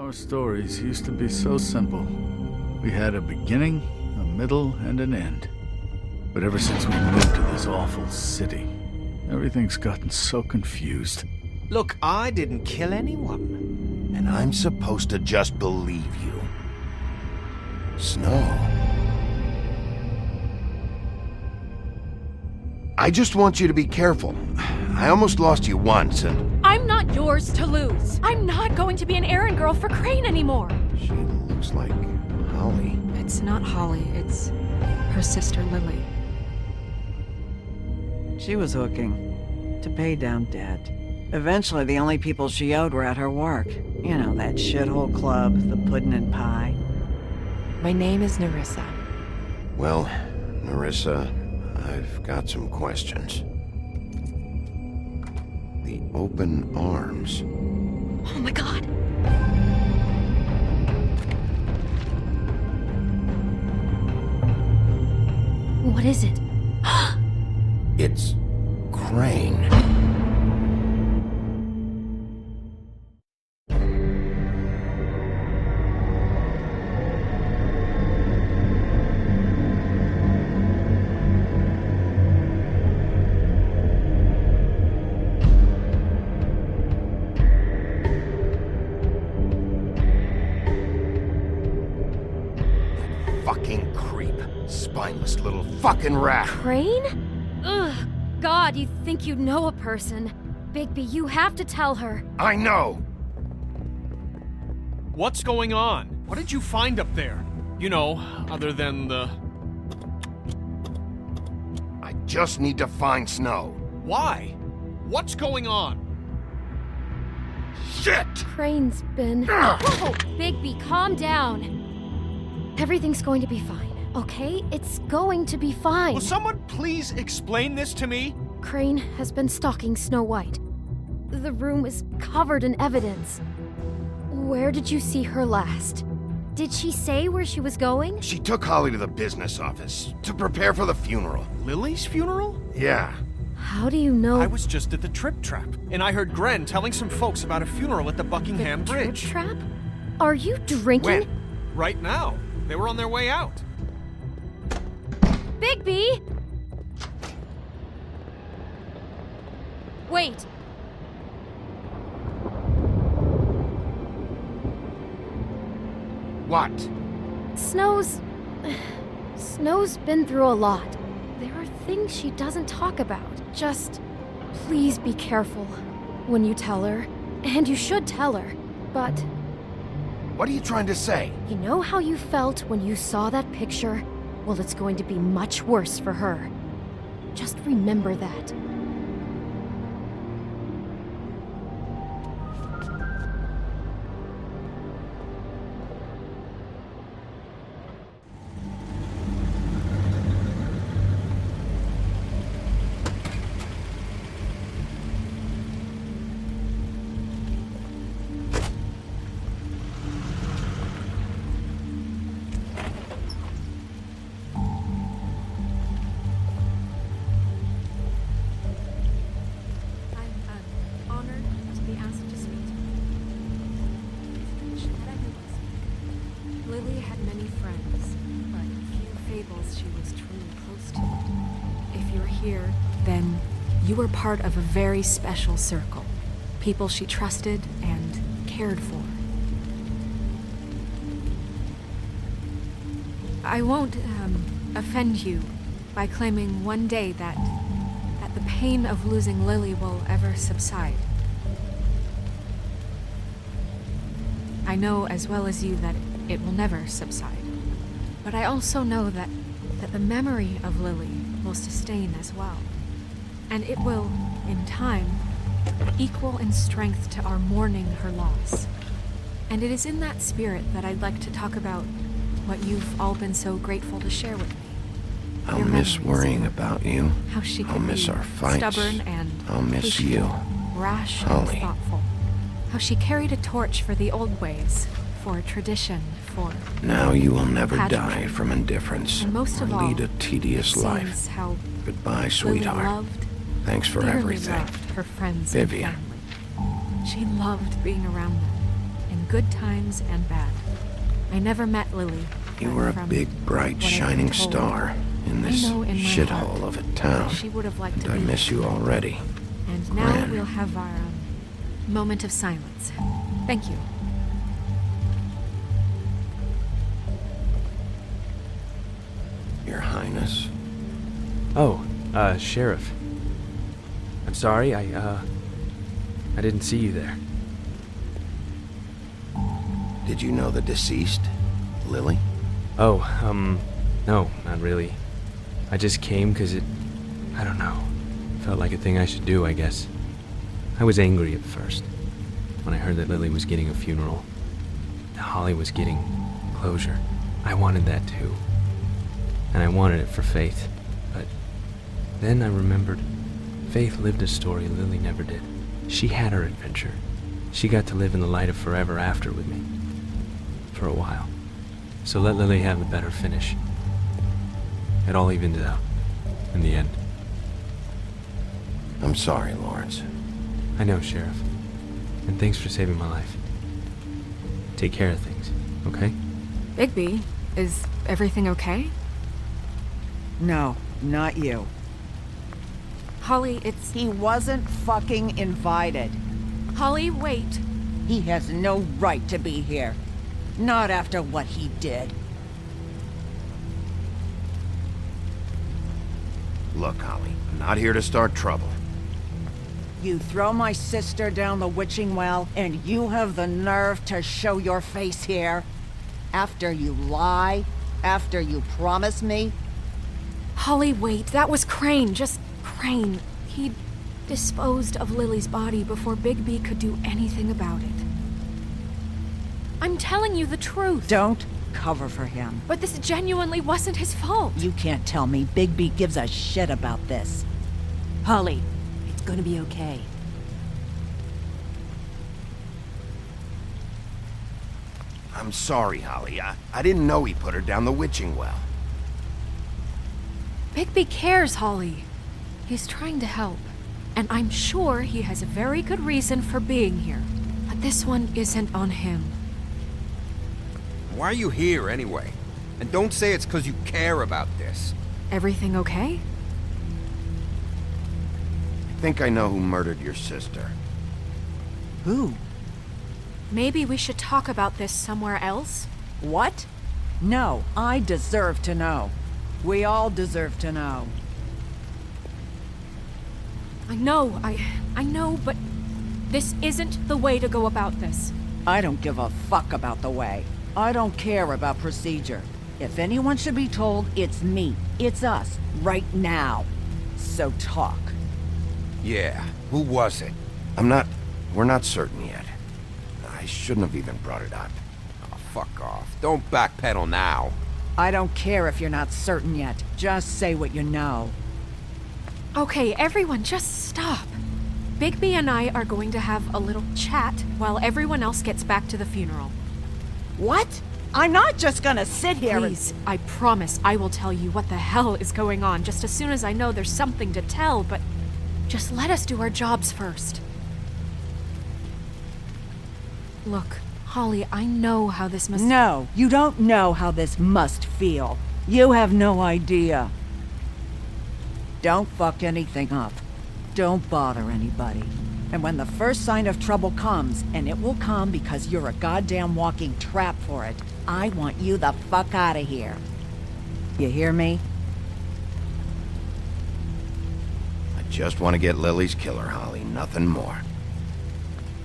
Our stories used to be so simple. We had a beginning, a middle, and an end. But ever since we moved to this awful city, everything's gotten so confused. Look, I didn't kill anyone. And I'm supposed to just believe you. Snow. I just want you to be careful. I almost lost you once, and... I'm not yours to lose. I'm not going to be an errand girl for Crane anymore. She looks like Holly. It's not Holly, it's her sister Lily. She was hooking to pay down debt. Eventually, the only people she owed were at her work. You know, that shithole club, the pudding and pie. My name is Nerissa. Well, Nerissa, I've got some questions. The open arms. Oh my god. What is it? It's Kräйna. Fucking creep. Spineless little fucking rat. Crane? Ugh. God, you think you know a person. Bigby, you have to tell her. I know! What's going on? What did you find up there? You know, other than the... I just need to find Snow. Why? What's going on? Shit! Crane's been... Whoa! Bigby, calm down. Everything's going to be fine, okay? It's going to be fine. Will someone please explain this to me? Crane has been stalking Snow White. The room is covered in evidence. Where did you see her last? Did she say where she was going? She took Holly to the business office to prepare for the funeral. Lily's funeral? Yeah. How do you know? I was just at the Trip Trap, and I heard Gren telling some folks about a funeral at the Buckingham Bridge. Trip Trap? Are you drinking? When? Right now. They were on their way out. Bigby! Wait. What? Snow's been through a lot. There are things she doesn't talk about. Just please be careful when you tell her. And you should tell her. But What are you trying to say? you know how you felt when you saw that picture? Well, it's going to be much worse for her. Just remember that. I'm honored to be asked to speak. Lily had many friends, but few fables she was truly close to. If you're here, then you were part of a very special circle. People she trusted and cared for. I won't offend you by claiming one day that the pain of losing Lily will ever subside. I know as well as you that it will never subside. But I also know that the memory of Lily will sustain as well. And it will, in time, equal in strength to our mourning her loss. And it is in that spirit that I'd like to talk about what you've all been so grateful to share with me. I'll Your miss memories. worrying about you. How she I'll could miss be our fights. stubborn and I'll miss patient, you. rash Holly. and thoughtful. How she carried a torch for the old ways, for tradition, for... Now you will never Pageantry. die from indifference And most or of all, lead a tedious it life. seems how Goodbye, Lily sweetheart. loved, Thanks for dearly everything. loved her friends Vivian. and family. She loved being around them, in good times and bad. I never met Lily. You but were a from big, bright, what I've been shining told, star in I this know in my shithole heart of a town. She would have liked And to I be miss here. you already. And now Gran. we'll have our moment of silence. Thank you. Your Highness. Oh, Sheriff. I'm sorry, I didn't see you there. Did you know the deceased, Lily? Oh, no, not really. I just came because I don't know, felt like a thing I should do, I guess. I was angry at first, when I heard that Lily was getting a funeral. That Holly was getting closure. I wanted that too. And I wanted it for Faith. But then I remembered Faith lived a story Lily never did. She had her adventure. She got to live in the light of forever after with me. For a while. So let Lily have a better finish. It all evens out. In the end. I'm sorry, Lawrence. I know, Sheriff. And thanks for saving my life. Take care of things, okay? Bigby, is everything okay? No, not you. Holly, it's... He wasn't fucking invited. Holly, wait. He has no right to be here. Not after what he did. Look, Holly, I'm not here to start trouble. You throw my sister down the witching well, and you have the nerve to show your face here? After you lie? After you promise me? Holly, wait. That was Crane. Just Crane. He disposed of Lily's body before Bigby could do anything about it. I'm telling you the truth. Don't cover for him. But this genuinely wasn't his fault. You can't tell me Bigby gives a shit about this. Holly, it's gonna be okay. I'm sorry, Holly. I didn't know he put her down the witching well. Bigby cares, Holly. He's trying to help. And I'm sure he has a very good reason for being here. But this one isn't on him. Why are you here, anyway? And don't say it's because you care about this. Everything okay? I think I know who murdered your sister. Who? Maybe we should talk about this somewhere else? What? No, I deserve to know. We all deserve to know. I know, but this isn't the way to go about this. I don't give a fuck about the way. I don't care about procedure. If anyone should be told, it's me. It's us. Right now. So talk. Yeah, who was it? We're not certain yet. I shouldn't have even brought it up. Oh, fuck off. Don't backpedal now. I don't care if you're not certain yet. Just say what you know. Okay, everyone, just stop. Bigby and I are going to have a little chat while everyone else gets back to the funeral. What? I'm not just gonna sit here Please, I promise I will tell you what the hell is going on just as soon as I know there's something to tell, but just let us do our jobs first. Look, Holly, I know how this must... No, you don't know how this must feel. You have no idea. Don't fuck anything up. Don't bother anybody. And when the first sign of trouble comes, and it will come because you're a goddamn walking trap for it, I want you the fuck out of here. You hear me? I just want to get Lily's killer, Holly. Nothing more.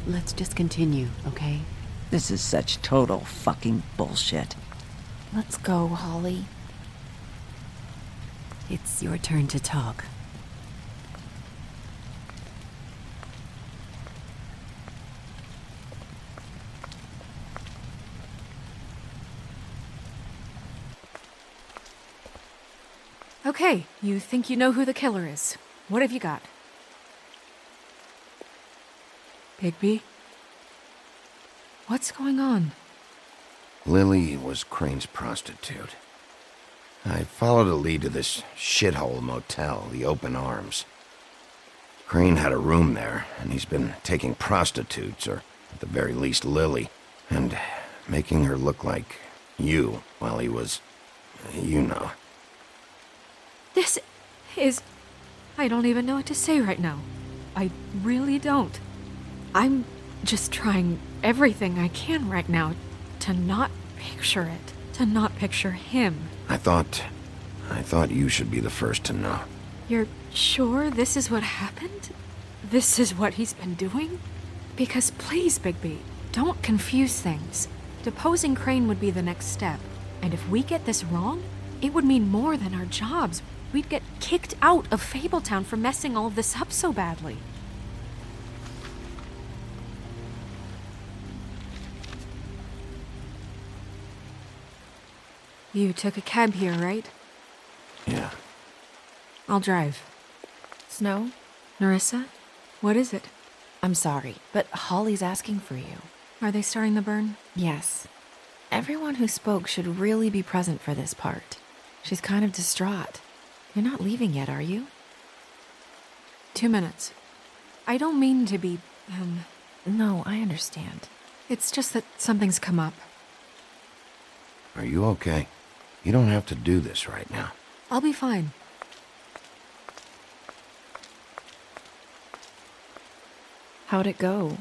Let's just continue, okay? This is such total fucking bullshit. Let's go, Holly. It's your turn to talk. Okay, you think you know who the killer is. What have you got? Bigby? What's going on? Lily was Crane's prostitute. I followed a lead to this shithole motel, the Open Arms. Crane had a room there, and he's been taking prostitutes, or at the very least Lily, And making her look like you while he was, you know. This is... I don't even know what to say right now. I really don't. I'm just trying everything I can right now to not picture it. To not picture him. I thought you should be the first to know. You're sure this is what happened? This is what he's been doing? Because please, Bigby, don't confuse things. Deposing Crane would be the next step. And if we get this wrong, it would mean more than our jobs. We'd get kicked out of Feybltown for messing all of this up so badly. You took a cab here, right? Yeah. I'll drive. Snow? Nerissa? What is it? I'm sorry, but Holly's asking for you. Are they starting the burn? Yes. Everyone who spoke should really be present for this part. She's kind of distraught. You're not leaving yet, are you? 2 minutes. I don't mean to be, No, I understand. It's just that something's come up. Are you okay? You don't have to do this right now. I'll be fine. How'd it go?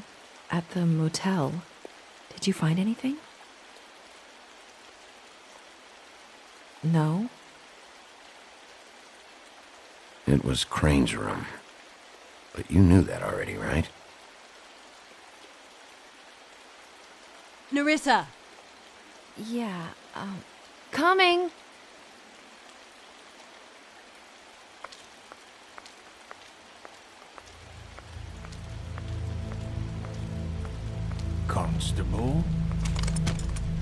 At the motel? Did you find anything? No? It was Crane's room. But you knew that already, right? Nerissa! Yeah, coming! Constable?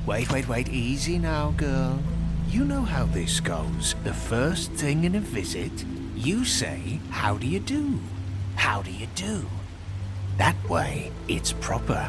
Wait, easy now, girl. You know how this goes. The first thing in a visit, you say, how do you do? How do you do? That way, it's proper.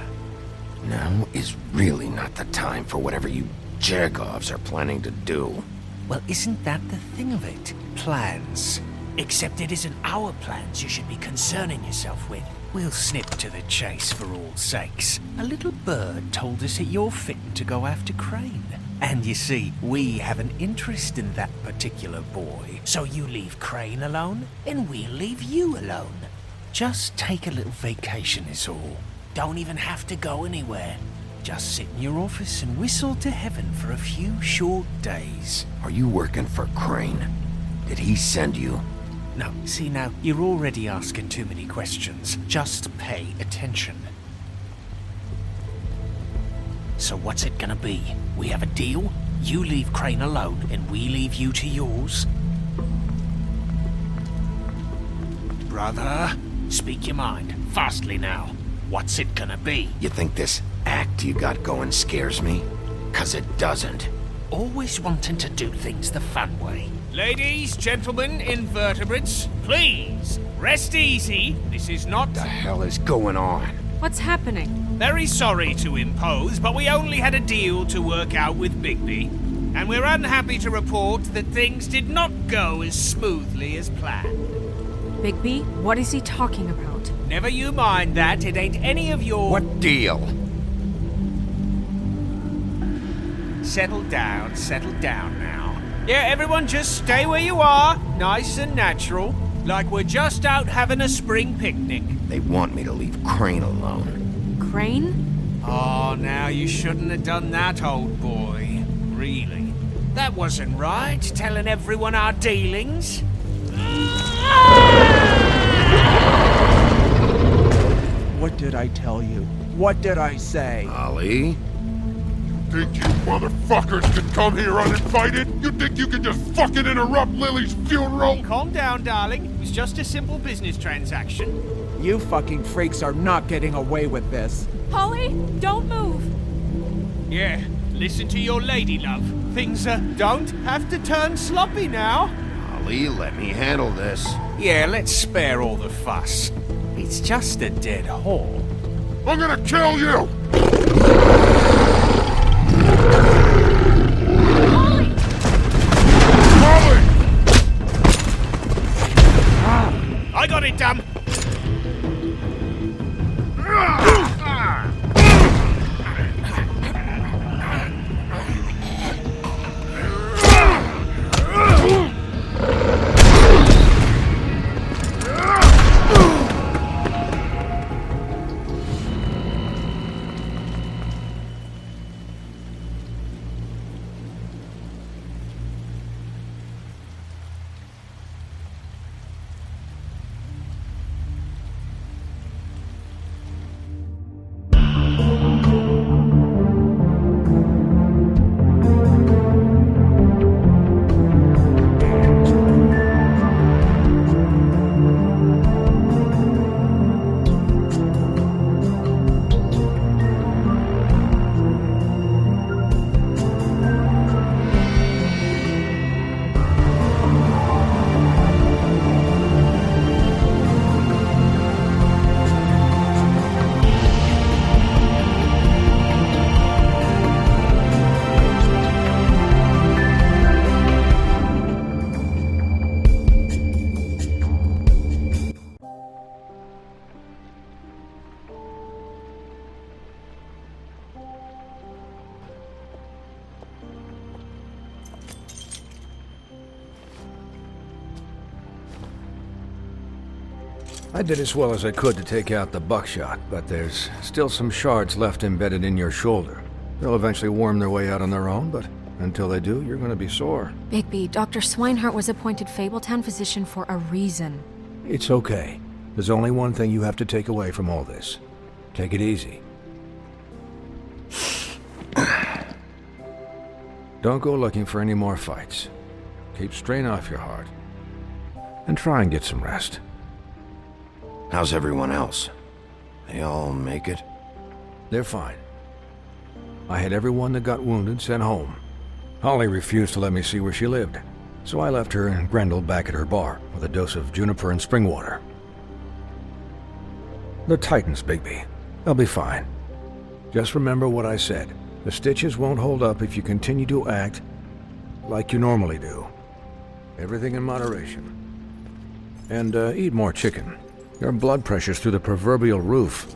Now is really not the time for whatever you jerk-offs are planning to do. Well, isn't that the thing of it? Plans. Except it isn't our plans you should be concerning yourself with. We'll snip to the chase for all sakes. A little bird told us that you're fitting to go after Crane. And you see, we have an interest in that particular boy. So you leave Crane alone, and we'll leave you alone. Just take a little vacation is all. Don't even have to go anywhere. Just sit in your office and whistle to heaven for a few short days. Are you working for Crane? Did he send you? No, see now, you're already asking too many questions. Just pay attention. So what's it gonna be? We have a deal? You leave Crane alone, and we leave you to yours? Brother, speak your mind, fastly now. What's it gonna be? You think this act you got going scares me? 'Cause it doesn't. Always wanting to do things the fun way. Ladies, gentlemen, invertebrates, please, rest easy. This is not... What the hell is going on? What's happening? Very sorry to impose, but we only had a deal to work out with Bigby. And we're unhappy to report that things did not go as smoothly as planned. Bigby, what is he talking about? Never you mind that, it ain't any of your... What deal? Settle down now. Yeah, everyone just stay where you are, nice and natural, like we're just out having a spring picnic. They want me to leave Crane alone. Crane? Oh, now you shouldn't have done that, old boy. Really. That wasn't right, telling everyone our dealings. What did I tell you? What did I say? Holly? Think you motherfuckers can come here uninvited? You think you can just fucking interrupt Lily's funeral? Calm down, darling. It was just a simple business transaction. You fucking freaks are not getting away with this. Holly, don't move! Yeah, listen to your lady, love. Things, don't have to turn sloppy now. Holly, let me handle this. Yeah, let's spare all the fuss. It's just a dead hole. I'm gonna kill you! I got it, damn! I did as well as I could to take out the buckshot, but there's still some shards left embedded in your shoulder. They'll eventually worm their way out on their own, but until they do, you're gonna be sore. Bigby, Dr. Swinehart was appointed Feybltown physician for a reason. It's okay. There's only one thing you have to take away from all this. Take it easy. Don't go looking for any more fights. Keep strain off your heart. And try and get some rest. How's everyone else? They all make it? They're fine. I had everyone that got wounded sent home. Holly refused to let me see where she lived, so I left her and Grendel back at her bar with a dose of juniper and spring water. They're Titans, Bigby. They'll be fine. Just remember what I said. The stitches won't hold up if you continue to act like you normally do. Everything in moderation. And eat more chicken. Your blood pressure's through the proverbial roof.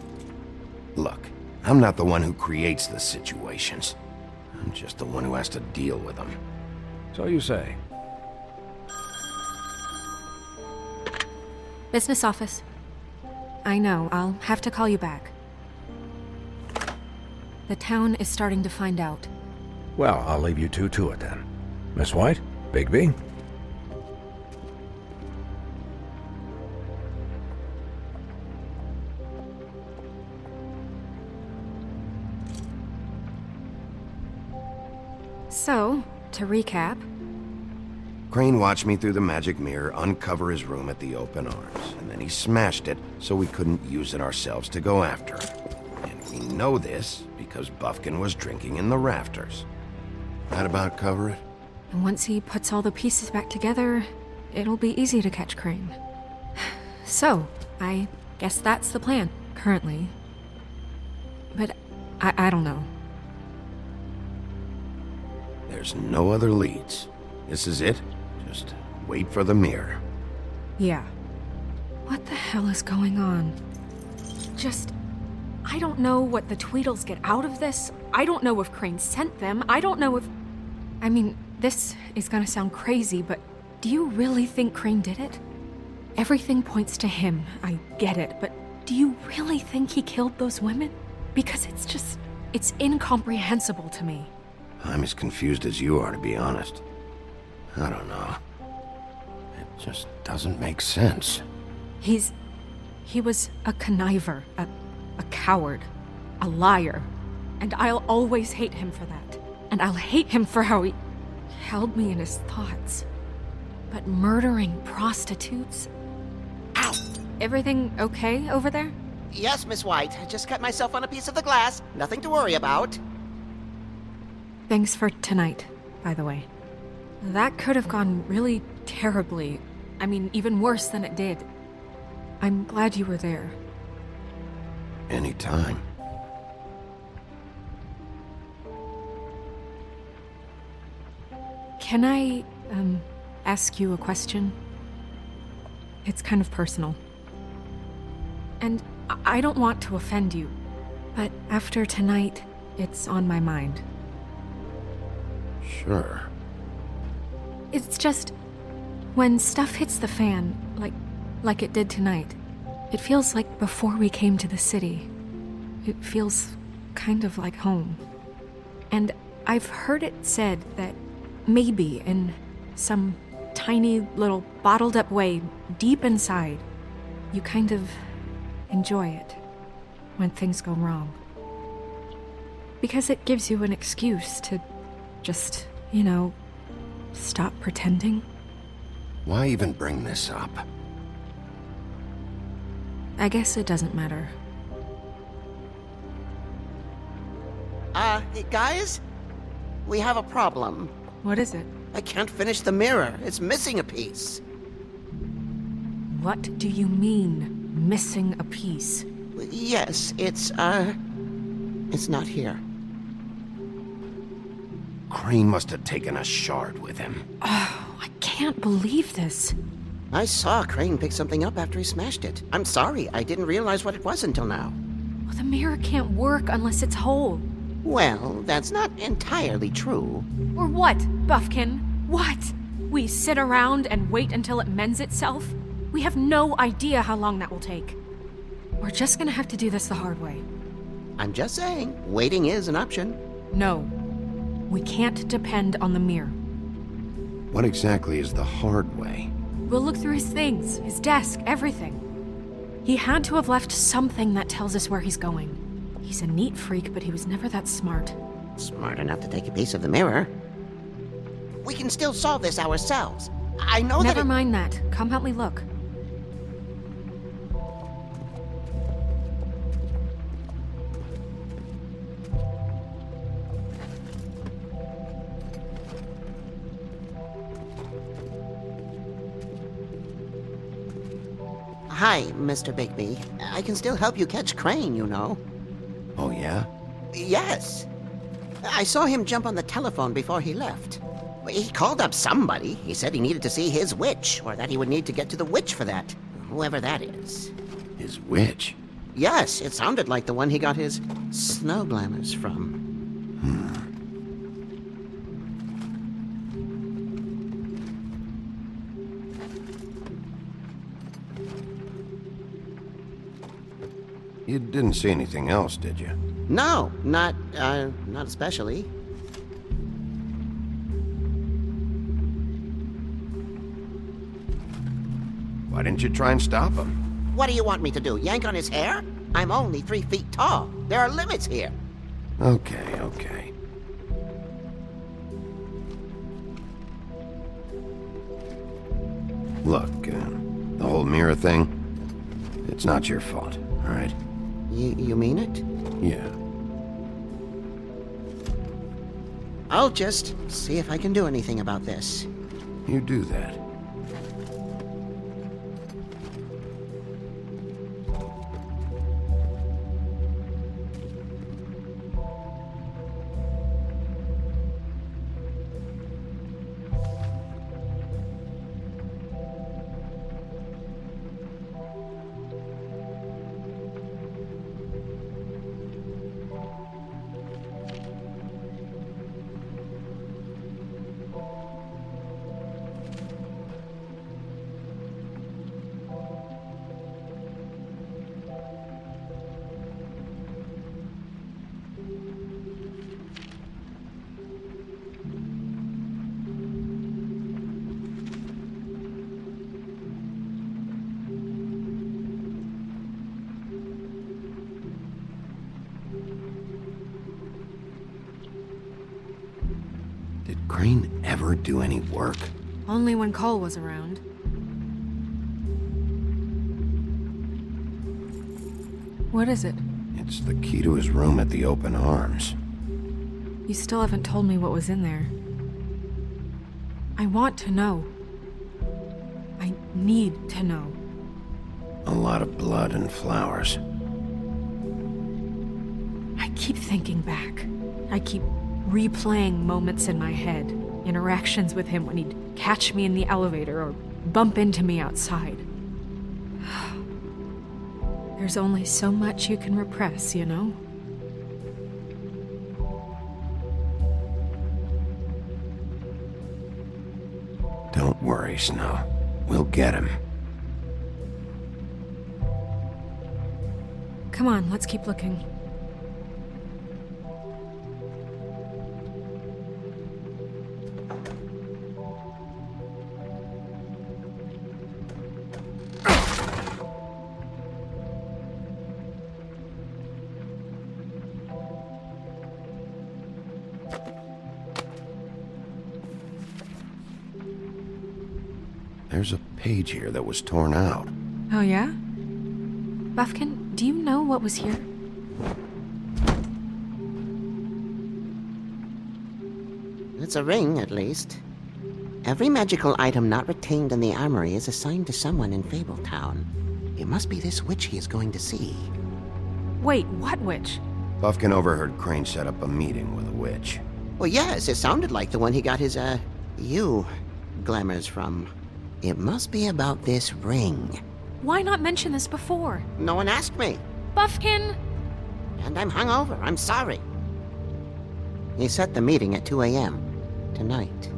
Look, I'm not the one who creates the situations. I'm just the one who has to deal with them. So you say. Business office. I know, I'll have to call you back. The town is starting to find out. Well, I'll leave you two to it then. Miss White, Bigby. So, to recap... Crane watched me through the magic mirror uncover his room at the open arms, and then he smashed it so we couldn't use it ourselves to go after him. And we know this because Buffkin was drinking in the rafters. That about cover it? And once he puts all the pieces back together, it'll be easy to catch Crane. So, I guess that's the plan, currently. But I don't know. There's no other leads. This is it. Just wait for the mirror. Yeah. What the hell is going on? I don't know what the Tweedles get out of this. I don't know if Crane sent them. I don't know if... I mean, this is gonna sound crazy, but do you really think Crane did it? Everything points to him, I get it, but do you really think he killed those women? Because it's incomprehensible to me. I'm as confused as you are, to be honest. I don't know. It just doesn't make sense. He was a conniver, a coward, a liar, and I'll always hate him for that. And I'll hate him for how he held me in his thoughts. But murdering prostitutes? Ow! Everything okay over there? Yes, Miss White. I just cut myself on a piece of the glass. Nothing to worry about. Thanks for tonight, by the way. That could have gone really terribly. I mean, even worse than it did. I'm glad you were there. Anytime. Can I, ask you a question? It's kind of personal. And I don't want to offend you, but after tonight, it's on my mind. Sure. It's just, when stuff hits the fan, like it did tonight, it feels like before we came to the city. It feels kind of like home. And I've heard it said that maybe in some tiny little bottled up way deep inside, you kind of enjoy it when things go wrong. Because it gives you an excuse to just, stop pretending. Why even bring this up? I guess it doesn't matter. Hey, guys? We have a problem. What is it? I can't finish the mirror. It's missing a piece. What do you mean, missing a piece? Yes, it's not here. Crane must have taken a shard with him. Oh, I can't believe this. I saw Crane pick something up after he smashed it. I'm sorry, I didn't realize what it was until now. Well, the mirror can't work unless it's whole. Well, that's not entirely true. Or what, Buffkin? What? We sit around and wait until it mends itself? We have no idea how long that will take. We're just gonna have to do this the hard way. I'm just saying, waiting is an option. No. We can't depend on the mirror. What exactly is the hard way? We'll look through his things, his desk, everything. He had to have left something that tells us where he's going. He's a neat freak, but he was never that smart. Smart enough to take a piece of the mirror. We can still solve this ourselves. I know Never mind that. Come help me look. Hi, Mr. Bigby. I can still help you catch Crane, you know. Oh, yeah? Yes. I saw him jump on the telephone before he left. He called up somebody. He said he needed to see his witch, or that he would need to get to the witch for that. Whoever that is. His witch? Yes, it sounded like the one he got his snow glamours from. You didn't see anything else, did you? No, not especially. Why didn't you try and stop him? What do you want me to do, yank on his hair? I'm only 3 feet tall. There are limits here. Okay, okay. Look, the whole mirror thing, it's not your fault, all right? You mean it? Yeah. I'll just see if I can do anything about this. You do that. Did Crane ever do any work? Only when Cole was around. What is it? It's the key to his room at the Open Arms. You still haven't told me what was in there. I want to know. I need to know. A lot of blood and flowers. I keep thinking back. I keep replaying moments in my head. Interactions with him when he'd catch me in the elevator or bump into me outside. There's only so much you can repress, you know? Don't worry, Snow. We'll get him. Come on, let's keep looking. There's a page here that was torn out. Oh yeah? Buffkin, do you know what was here? It's a ring, at least. Every magical item not retained in the armory is assigned to someone in Feybltauна. It must be this witch he is going to see. Wait, what witch? Buffkin overheard Crane set up a meeting with a witch. Well, yes, it sounded like the one he got his, glamours from. It must be about this ring. Why not mention this before? No one asked me. Buffkin! And I'm hungover, I'm sorry. He set the meeting at 2 a.m. tonight.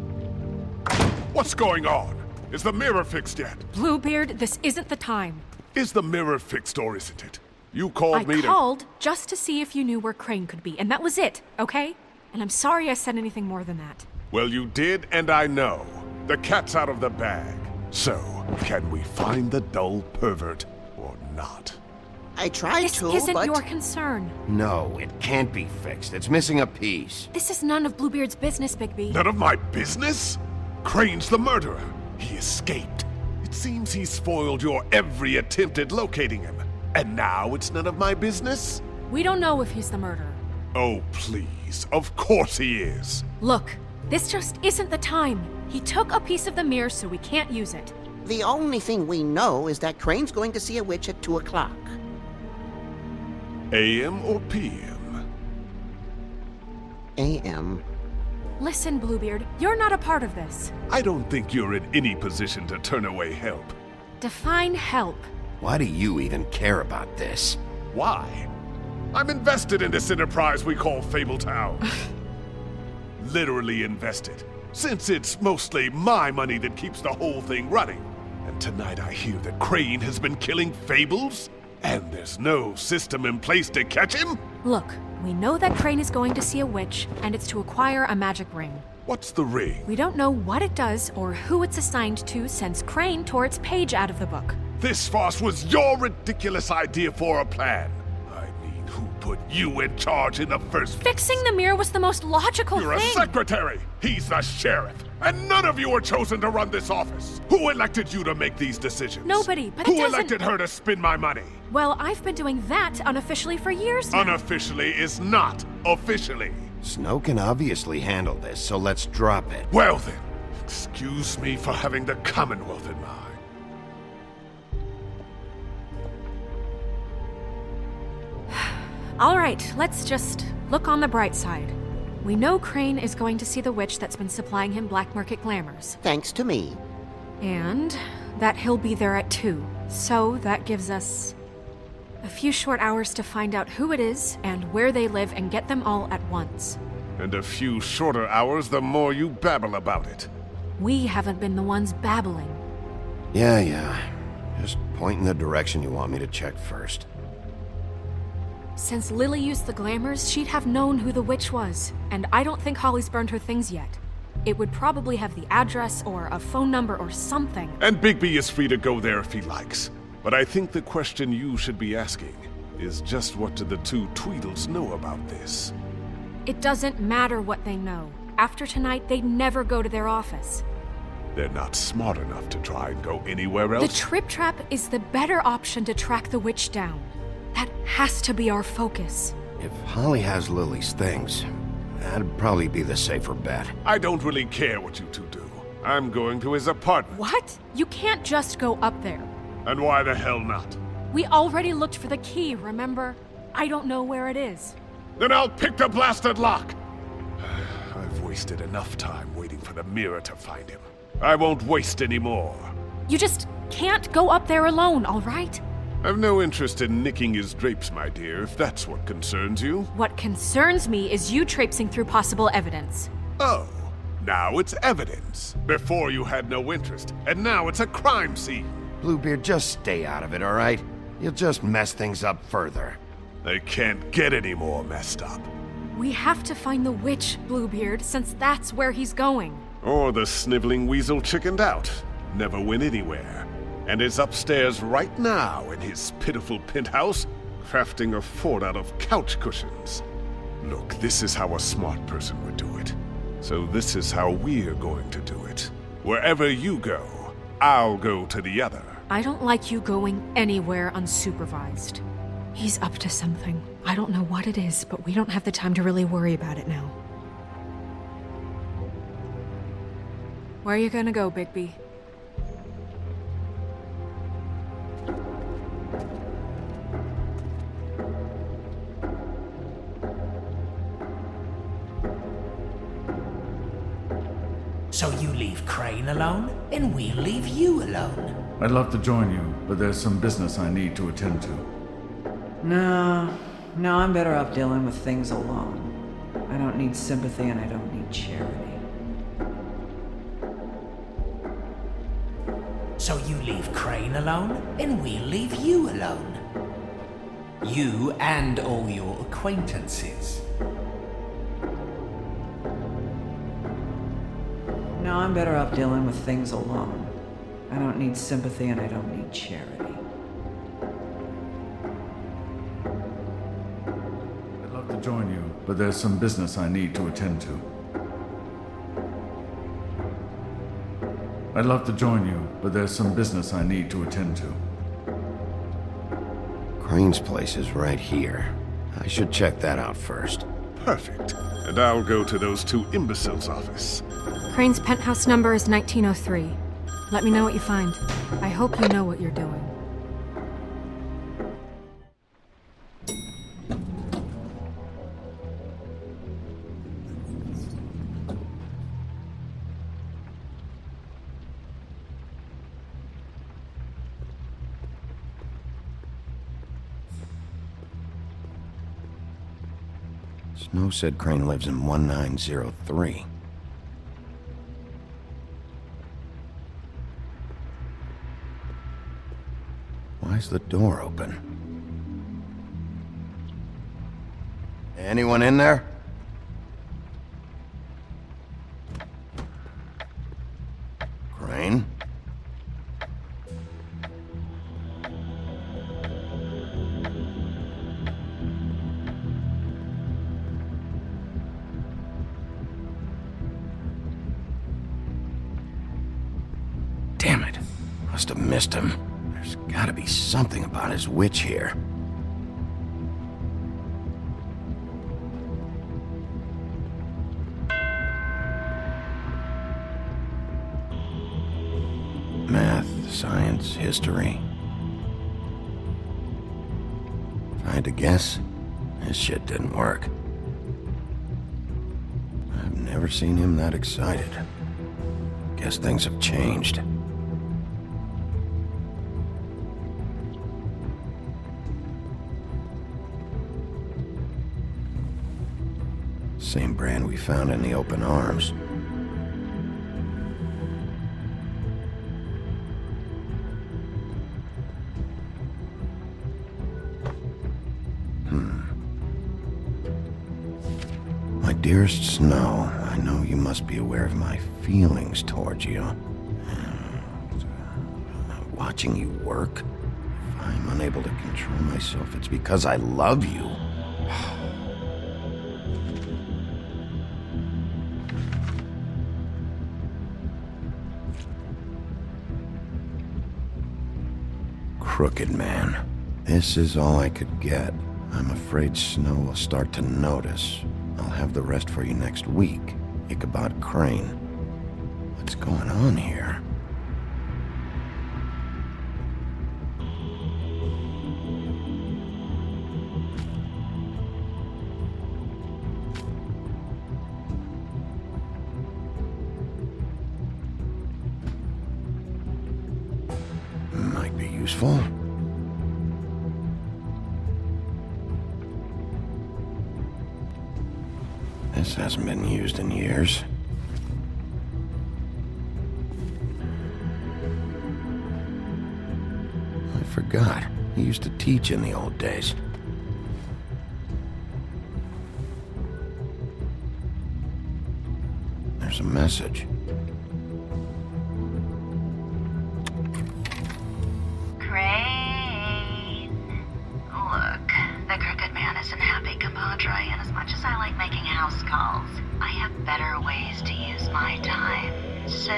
What's going on? Is the mirror fixed yet? Bluebeard, this isn't the time. Is the mirror fixed or isn't it? You called me I to... called just to see if you knew where Crane could be, and that was it, okay? And I'm sorry I said anything more than that. Well, you did, and I know. The cat's out of the bag. So, can we find the dull pervert or not? I tried This to, isn't but... your concern. No, it can't be fixed. It's missing a piece. This is none of Bluebeard's business, Bigby. None of my business? Crane's the murderer. He escaped. It seems he spoiled your every attempt at locating him. And now it's none of my business? We don't know if he's the murderer. Oh, please. Of course he is. Look, this just isn't the time. He took a piece of the mirror, so we can't use it. The only thing we know is that Crane's going to see a witch at 2 o'clock. AM or PM? AM. Listen, Bluebeard, you're not a part of this. I don't think you're in any position to turn away help. Define help. Why do you even care about this? Why? I'm invested in this enterprise we call Feybltauна. Literally invested. Since it's mostly my money that keeps the whole thing running. And tonight I hear that Crane has been killing fables? And there's no system in place to catch him? Look, we know that Crane is going to see a witch, and it's to acquire a magic ring. What's the ring? We don't know what it does or who it's assigned to since Crane tore its page out of the book. This farce was your ridiculous idea for a plan. I mean, who put you in charge in the first place? Fixing the mirror was the most logical You're thing. a secretary. He's the sheriff. And none of you were chosen to run this office. Who elected you to make these decisions? Nobody, but it Who doesn't... elected her to spend my money? Well, I've been doing that unofficially for years now. Unofficially is not officially. Snow can obviously handle this, so let's drop it. Well then, excuse me for having the Commonwealth in mind. All right, let's just look on the bright side. We know Crane is going to see the witch that's been supplying him black market glamours. Thanks to me. And that he'll be there at 2. So that gives us a few short hours to find out who it is and where they live and get them all at once. And a few shorter hours the more you babble about it. We haven't been the ones babbling. Yeah. Just point in the direction you want me to check first. Since Lily used the glamours, she'd have known who the witch was, and I don't think Holly's burned her things yet. It would probably have the address or a phone number or something. And Bigby is free to go there if he likes. But I think the question you should be asking is just what do the two Tweedles know about this? It doesn't matter what they know. After tonight, they'd never go to their office. They're not smart enough to try and go anywhere else. The Trip Trap is the better option to track the witch down. That has to be our focus. If Holly has Lily's things, that'd probably be the safer bet. I don't really care what you two do. I'm going to his apartment. What? You can't just go up there. And why the hell not? We already looked for the key, remember? I don't know where it is. Then I'll pick the blasted lock! I've wasted enough time waiting for the mirror to find him. I won't waste any more. You just can't go up there alone, all right? I've no interest in nicking his drapes, my dear, if that's what concerns you. What concerns me is you traipsing through possible evidence. Oh, now it's evidence. Before you had no interest, and now it's a crime scene. Bluebeard, just stay out of it, all right? You'll just mess things up further. They can't get any more messed up. We have to find the witch, Bluebeard, since that's where he's going. Or the sniveling weasel chickened out. Never went anywhere. And is upstairs right now in his pitiful penthouse, crafting a fort out of couch cushions. Look, this is how a smart person would do it. So this is how we're going to do it. Wherever you go, I'll go to the other. I don't like you going anywhere unsupervised. He's up to something. I don't know what it is, but we don't have the time to really worry about it now. Where are you gonna go, Bigby? So you leave Crane alone, and we'll leave you alone. I'd love to join you, but there's some business I need to attend to. No, I'm better off dealing with things alone. I don't need sympathy and I don't need charity. So you leave Crane alone, and we'll leave you alone. You and all your acquaintances. No, I'm better off dealing with things alone. I don't need sympathy and I don't need charity. I'd love to join you, but there's some business I need to attend to. I'd love to join you, but there's some business I need to attend to. Crane's place is right here. I should check that out first. Perfect. And I'll go to those two imbeciles' office. Crane's penthouse number is 1903. Let me know what you find. I hope you know what you're doing. Snow said Crane lives in 1903. Why's the door open? Anyone in there? Crane? Damn it. Must have missed him. There's gotta be something about his witch here. Math, science, history. If I had to guess, this shit didn't work. I've never seen him that excited. Guess things have changed. Same brand we found in the open arms. My dearest Snow, I know you must be aware of my feelings towards you. Watching you work, if I'm unable to control myself, it's because I love you. Crooked man. This is all I could get. I'm afraid Snow will start to notice. I'll have the rest for you next week. Ichabod Crane. What's going on here? Might be useful. This hasn't been used in years. I forgot. He used to teach in the old days. There's a message. Crane. Look, the crooked man isn't happy, compadre, and as much as I like making house calls, I have better ways to use my time. So,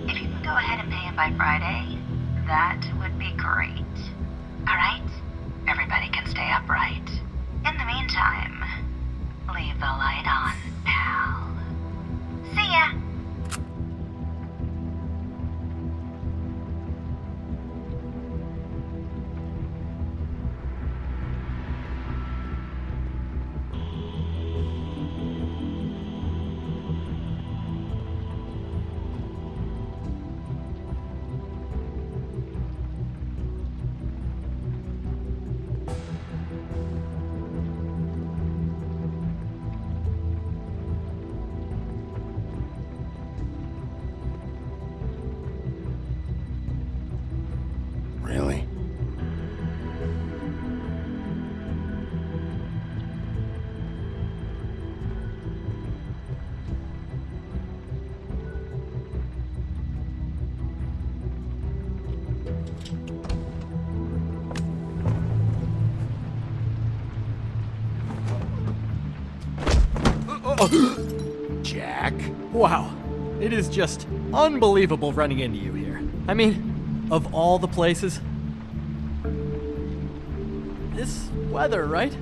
if you can go ahead and pay him by Friday, that would be great. Alright? Everybody can stay upright. In the meantime, leave the light on, pal. See ya! Jack? Wow. It is just unbelievable running into you here. I mean, of all the places. This weather, right?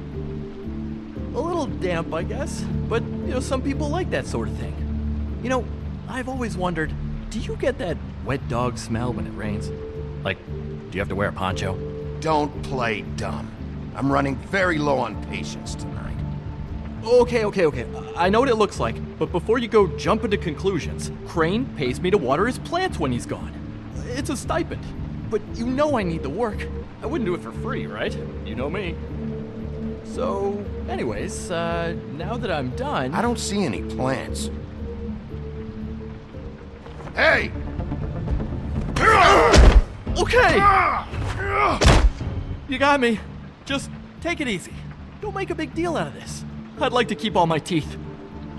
A little damp, I guess. But, some people like that sort of thing. I've always wondered, do you get that wet dog smell when it rains? Like, do you have to wear a poncho? Don't play dumb. I'm running very low on patience tonight. Okay. I know what it looks like, but before you go jump into conclusions, Crane pays me to water his plants when he's gone. It's a stipend. But I need the work. I wouldn't do it for free, right? You know me. So, anyways, now that I'm done... I don't see any plants. Hey! Okay! You got me. Just take it easy. Don't make a big deal out of this. I'd like to keep all my teeth.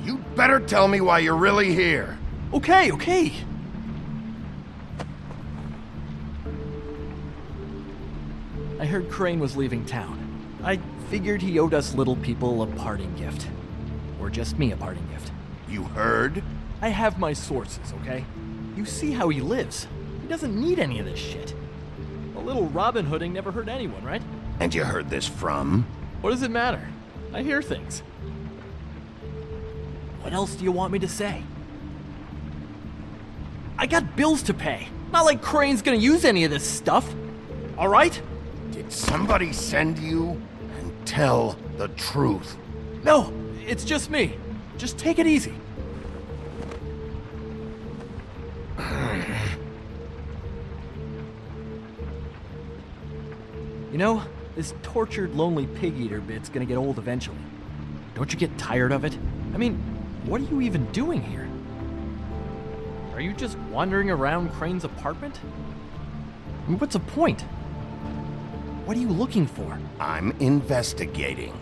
You better tell me why you're really here. Okay. I heard Crane was leaving town. I figured he owed us little people a parting gift. Or just me a parting gift. You heard? I have my sources, okay? You see how he lives. He doesn't need any of this shit. A little Robin Hooding never hurt anyone, right? And you heard this from? What does it matter? I hear things. What else do you want me to say? I got bills to pay. Not like Crane's gonna use any of this stuff. All right? Did somebody send you? And tell the truth. No, it's just me. Just take it easy. This tortured, lonely pig-eater bit's gonna get old eventually. Don't you get tired of it? I mean, what are you even doing here? Are you just wandering around Crane's apartment? I mean, what's the point? What are you looking for? I'm investigating.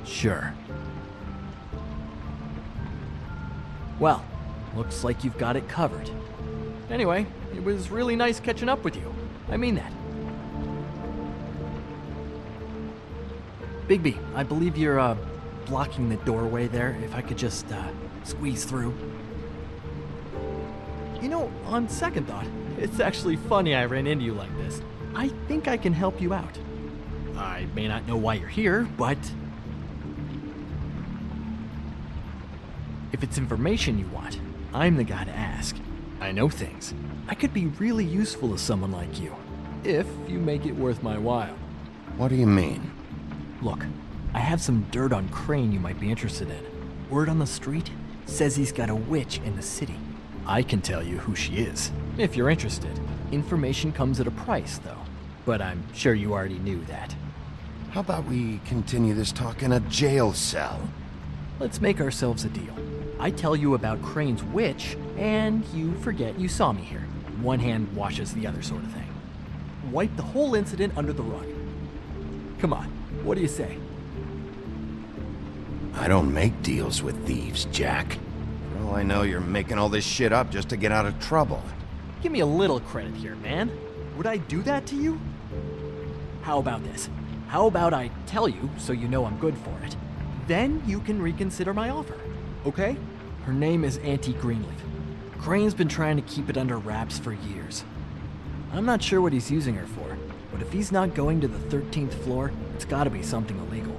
Sure. Well, looks like you've got it covered. Anyway, it was really nice catching up with you. I mean that. Bigby, I believe you're, blocking the doorway there. If I could just, squeeze through. On second thought, it's actually funny I ran into you like this. I think I can help you out. I may not know why you're here, but... if it's information you want, I'm the guy to ask. I know things. I could be really useful to someone like you, if you make it worth my while. What do you mean? Look, I have some dirt on Crane you might be interested in. Word on the street says he's got a witch in the city. I can tell you who she is, if you're interested. Information comes at a price, though. But I'm sure you already knew that. How about we continue this talk in a jail cell? Let's make ourselves a deal. I tell you about Crane's witch, and you forget you saw me here. One hand washes the other sort of thing. Wipe the whole incident under the rug. Come on, what do you say? I don't make deals with thieves, Jack. For all I know, you're making all this shit up just to get out of trouble. Give me a little credit here, man. Would I do that to you? How about this? How about I tell you so you know I'm good for it? Then you can reconsider my offer, okay? Her name is Auntie Greenleaf. Crane's been trying to keep it under wraps for years. I'm not sure what he's using her for, but if he's not going to the 13th floor, it's gotta be something illegal.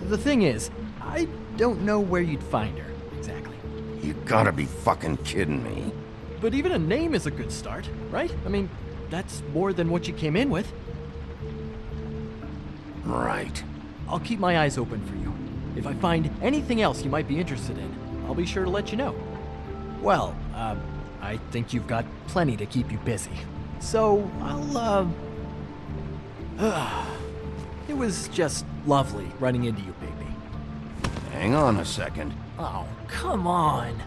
The thing is, I don't know where you'd find her, exactly. You gotta be fucking kidding me. But even a name is a good start, right? I mean, that's more than what you came in with. Right. I'll keep my eyes open for you. If I find anything else you might be interested in, I'll be sure to let you know. Well, I think you've got plenty to keep you busy. So, it was just lovely running into you, Bigby. Hang on a second. Oh, come on.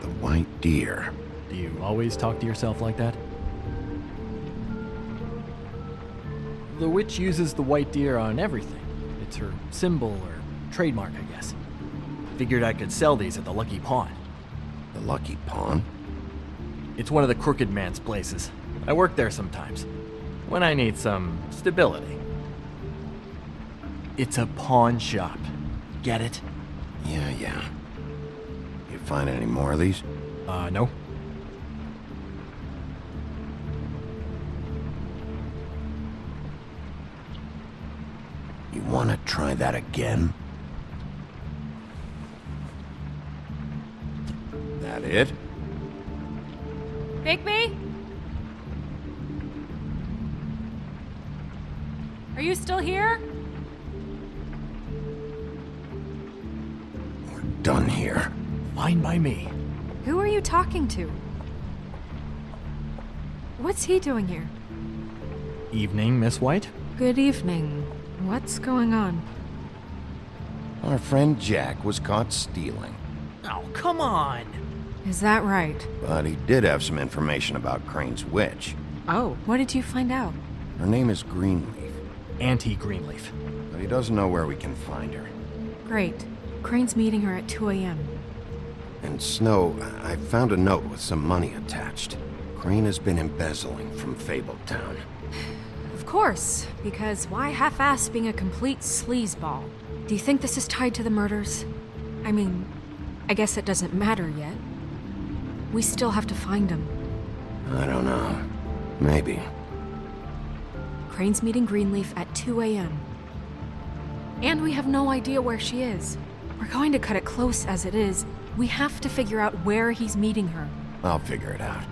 The white deer. Do you always talk to yourself like that? The witch uses the white deer on everything. It's her symbol or trademark, I guess. Figured I could sell these at the Lucky Pawn. The Lucky Pawn? It's one of the crooked man's places. I work there sometimes, when I need some stability. It's a pawn shop. Get it? Yeah. You find any more of these? No. You want to try that again? That it? Bigby? Are you still here? We're done here. Fine by me. Who are you talking to? What's he doing here? Evening, Miss White. Good evening. What's going on? Our friend Jack was caught stealing. Oh, come on! Is that right? But he did have some information about Crane's witch. Oh, what did you find out? Her name is Greenleaf. Auntie Greenleaf. But he doesn't know where we can find her. Great. Crane's meeting her at 2 a.m. And Snow, I found a note with some money attached. Crane has been embezzling from Feybletown. Of course, because why half-ass being a complete sleazeball? Do you think this is tied to the murders? I mean, I guess it doesn't matter yet. We still have to find him. I don't know. Maybe. Crane's meeting Greenleaf at 2 a.m. And we have no idea where she is. We're going to cut it close as it is. We have to figure out where he's meeting her. I'll figure it out.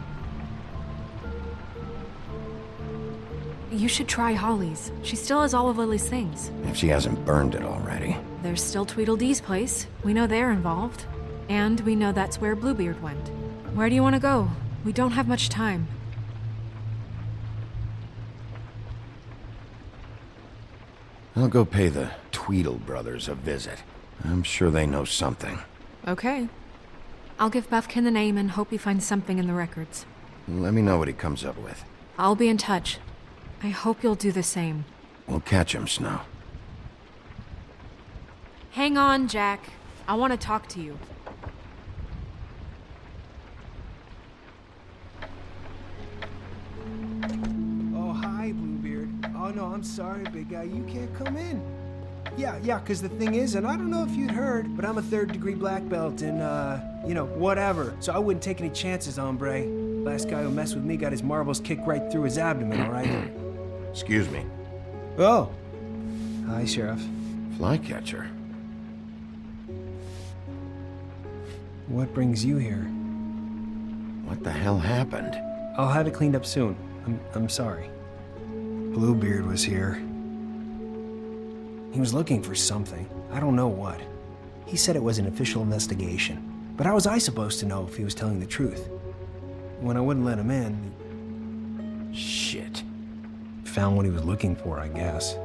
You should try Holly's. She still has all of Lily's things. If she hasn't burned it already. There's still Tweedledee's place. We know they're involved. And we know that's where Bluebeard went. Where do you want to go? We don't have much time. I'll go pay the Tweedle brothers a visit. I'm sure they know something. Okay. I'll give Buffkin the name and hope he finds something in the records. Let me know what he comes up with. I'll be in touch. I hope you'll do the same. We'll catch him, Snow. Hang on, Jack. I want to talk to you. Oh, hi, Bluebeard. Oh, no, I'm sorry, big guy. You can't come in. Yeah, because the thing is, and I don't know if you'd heard, but I'm a third-degree black belt in, whatever. So I wouldn't take any chances, hombre. Last guy who messed with me got his marbles kicked right through his abdomen, all right? Excuse me. Oh. Hi, Sheriff. Flycatcher. What brings you here? What the hell happened? I'll have it cleaned up soon. I'm sorry. Bluebeard was here. He was looking for something. I don't know what. He said it was an official investigation. But how was I supposed to know if he was telling the truth? When I wouldn't let him in... Shit. Found what he was looking for, I guess.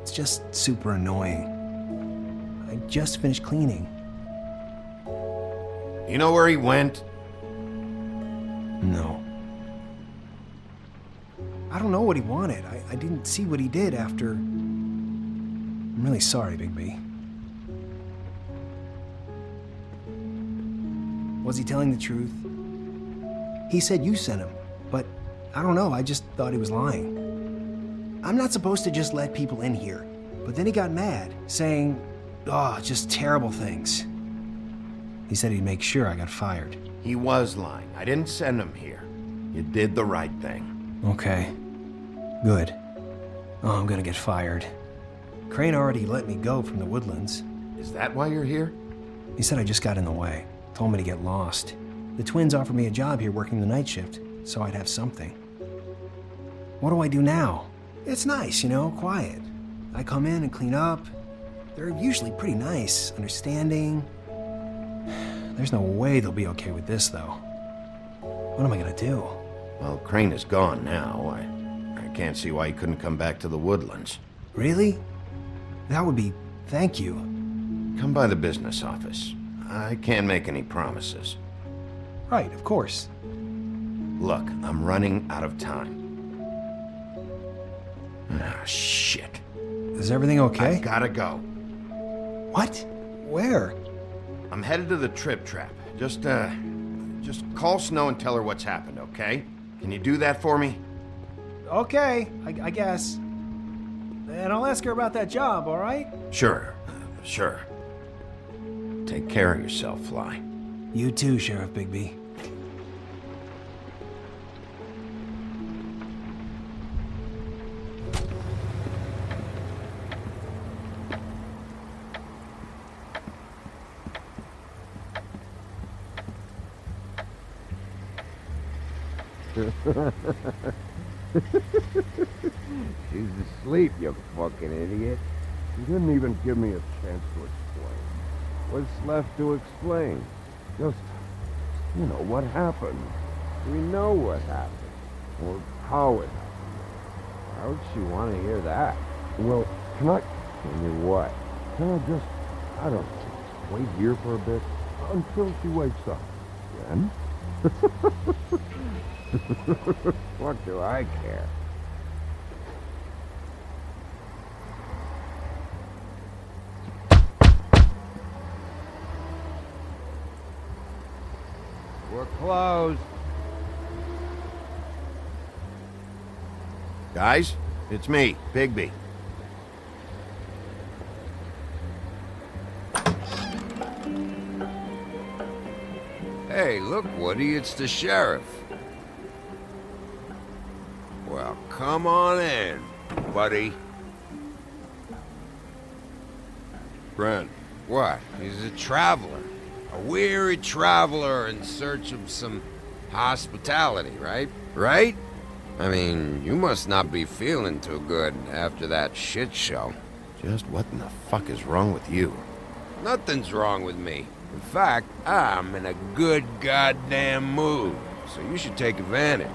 It's just super annoying. I just finished cleaning. You know where he went? No. I don't know what he wanted. I didn't see what he did after... I'm really sorry, Bigby. Was he telling the truth? He said you sent him, but I don't know, I just thought he was lying. I'm not supposed to just let people in here, but then he got mad, saying, just terrible things. He said he'd make sure I got fired. He was lying. I didn't send him here. You did the right thing. Okay. Good. Oh, I'm gonna get fired. Crane already let me go from the Woodlands. Is that why you're here? He said I just got in the way. Told me to get lost. The twins offered me a job here working the night shift, so I'd have something. What do I do now? It's nice, quiet. I come in and clean up. They're usually pretty nice, understanding. There's no way they'll be okay with this, though. What am I gonna do? Well, Crane is gone now. I can't see why he couldn't come back to the Woodlands. Really? That would be... thank you. Come by the business office. I can't make any promises. Right, of course. Look, I'm running out of time. Shit. Is everything okay? I gotta go. What? Where? I'm headed to the Trip Trap. Just call Snow and tell her what's happened, okay? Can you do that for me? Okay, I guess. And I'll ask her about that job, all right? Sure. Take care of yourself, Fly. You too, Sheriff Bigby. She's asleep, you fucking idiot. You didn't even give me a chance to explain. What's left to explain? Just, you know, what happened. We know what happened. Or how it happened. How would she want to hear that? Well, can I... Tell you what. Can I just, I don't know, wait here for a bit? Until she wakes up. Then? What do I care? We're closed. Guys, it's me, Bigby. Hey, look, Woody, it's the sheriff. Well, come on in, buddy. Brent. What? He's a traveler. A weary traveler in search of some hospitality, right? Right? I mean, you must not be feeling too good after that shit show. Just what in the fuck is wrong with you? Nothing's wrong with me. In fact, I'm in a good goddamn mood, so you should take advantage.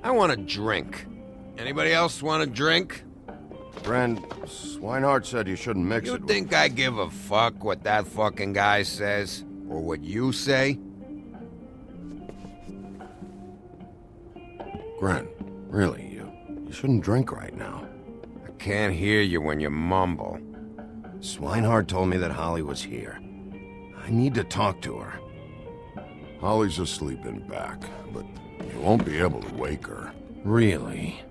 I want a drink. Anybody else want a drink? Friend, Swinehart said you shouldn't mix it. You think I give a fuck what that fucking guy says? Or what you say? Gren, really, you shouldn't drink right now. I can't hear you when you mumble. Swinehart told me that Holly was here. I need to talk to her. Holly's asleep in back, but you won't be able to wake her. Really?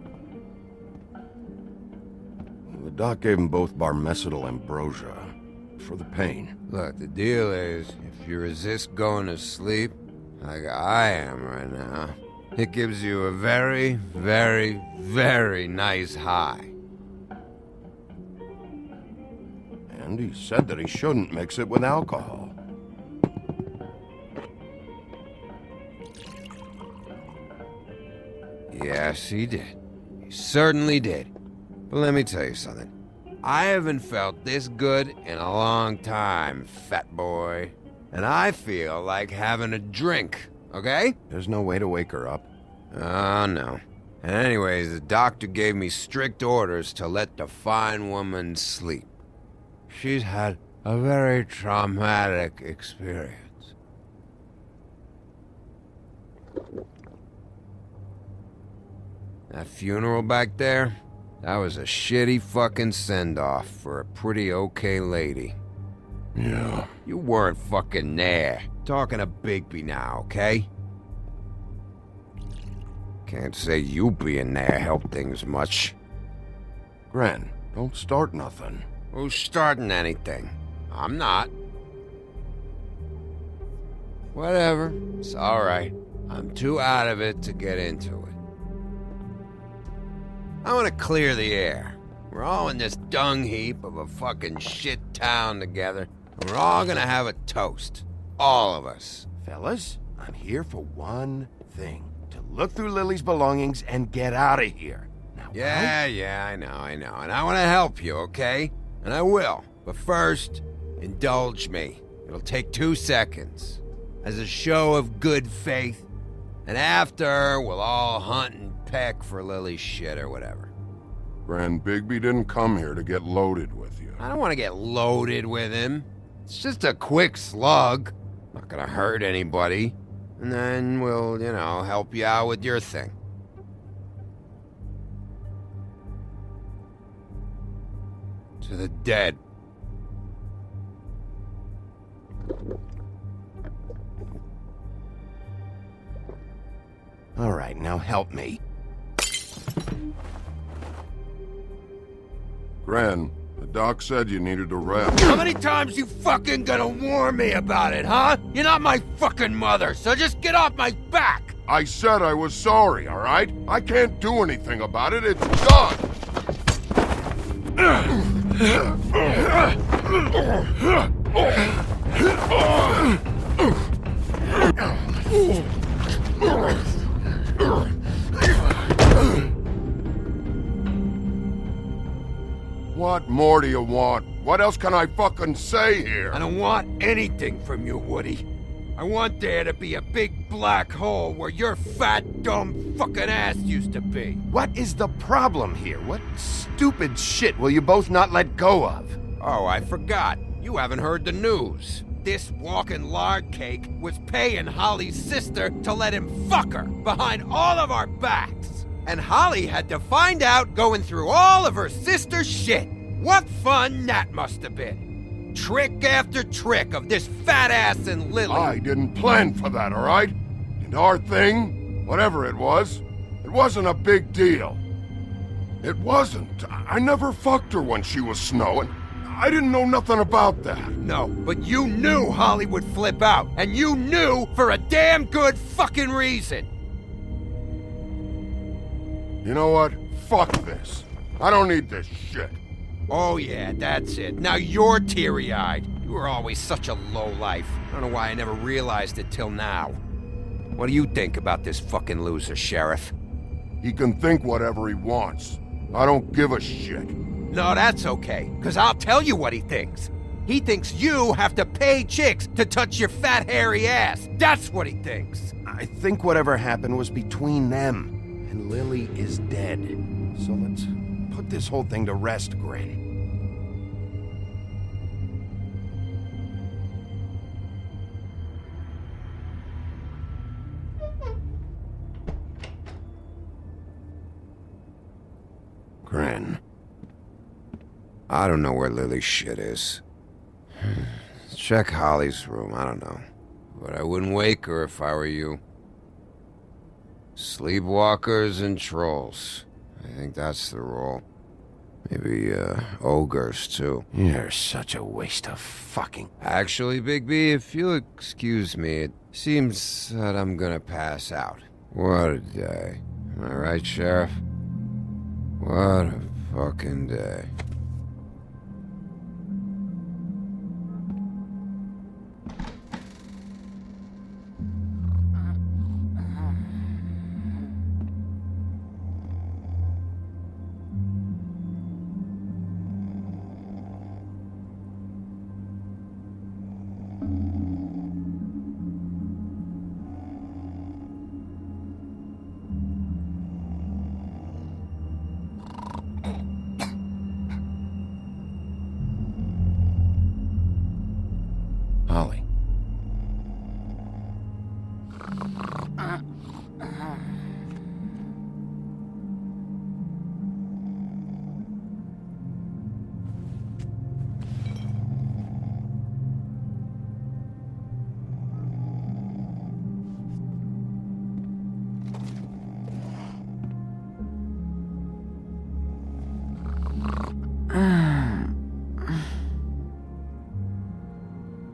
The doc gave them both barmecidal ambrosia for the pain. Look, the deal is, if you resist going to sleep, like I am right now, it gives you a very, very, very nice high. And he said that he shouldn't mix it with alcohol. Yes, he did. He certainly did. But let me tell you something. I haven't felt this good in a long time, fat boy. And I feel like having a drink, okay? There's no way to wake her up. Oh, no. And anyways, the doctor gave me strict orders to let the fine woman sleep. She's had a very traumatic experience. That funeral back there, that was a shitty fucking send-off for a pretty okay lady. Yeah. You weren't fucking there. Talking to Bigby now, okay? Can't say you being there helped things much. Gren, don't start nothing. Who's starting anything? I'm not. Whatever. It's alright. I'm too out of it to get into it. I want to clear the air. We're all in this dung heap of a fucking shit town together. And we're all gonna have a toast. All of us. Fellas, I'm here for one thing. To look through Lily's belongings and get out of here. Now, Yeah, I know. And I want to help you, okay? And I will. But first, indulge me. It'll take 2 seconds. As a show of good faith. And after, we'll all hunt and peck for Lily's shit or whatever. Grand Bigby didn't come here to get loaded with you. I don't want to get loaded with him. It's just a quick slug. Not gonna hurt anybody. And then we'll, help you out with your thing. To the dead. All right, now help me. Gran, the doc said you needed a rest. How many times you fucking gonna warn me about it, huh? You're not my fucking mother, so just get off my back! I said I was sorry, all right? I can't do anything about it. It's done. What more do you want? What else can I fucking say here? I don't want anything from you, Woody. I want there to be a big black hole where your fat, dumb fucking ass used to be. What is the problem here? What stupid shit will you both not let go of? Oh, I forgot. You haven't heard the news. This walking lard cake was paying Holly's sister to let him fuck her behind all of our backs. And Holly had to find out going through all of her sister's shit. What fun that must have been. Trick after trick of this fat ass and Lily. I didn't plan for that, all right? And our thing, whatever it wasn't a big deal. It wasn't. I never fucked her when she was snowing. I didn't know nothing about that. No, but you knew Holly would flip out. And you knew for a damn good fucking reason. You know what? Fuck this. I don't need this shit. Oh yeah, that's it. Now you're teary-eyed. You were always such a lowlife. I don't know why I never realized it till now. What do you think about this fucking loser, Sheriff? He can think whatever he wants. I don't give a shit. No, that's okay, because I'll tell you what he thinks. He thinks you have to pay chicks to touch your fat, hairy ass. That's what he thinks. I think whatever happened was between them, and Lily is dead. So let's put this whole thing to rest, Grin. Grin. I don't know where Lily's shit is. Check Holly's room, I don't know. But I wouldn't wake her if I were you. Sleepwalkers and trolls. I think that's the rule. Maybe, ogres, too. You're such a waste of fucking... Actually, Big B, if you'll excuse me, it seems that I'm gonna pass out. What a day. Am I right, Sheriff? What a fucking day. Holly.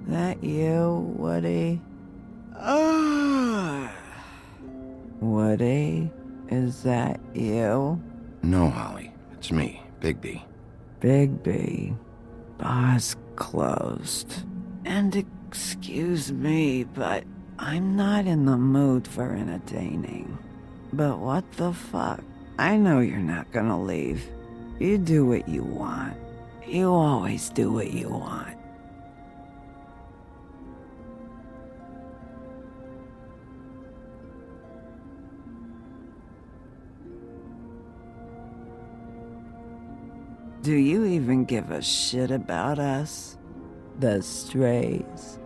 That you, Woody? Woody? Is that you? No, Holly. It's me, Big B. Big B. Bar's closed. And excuse me, but I'm not in the mood for entertaining. But what the fuck? I know you're not gonna leave. You do what you want. You always do what you want. Do you even give a shit about us? The strays?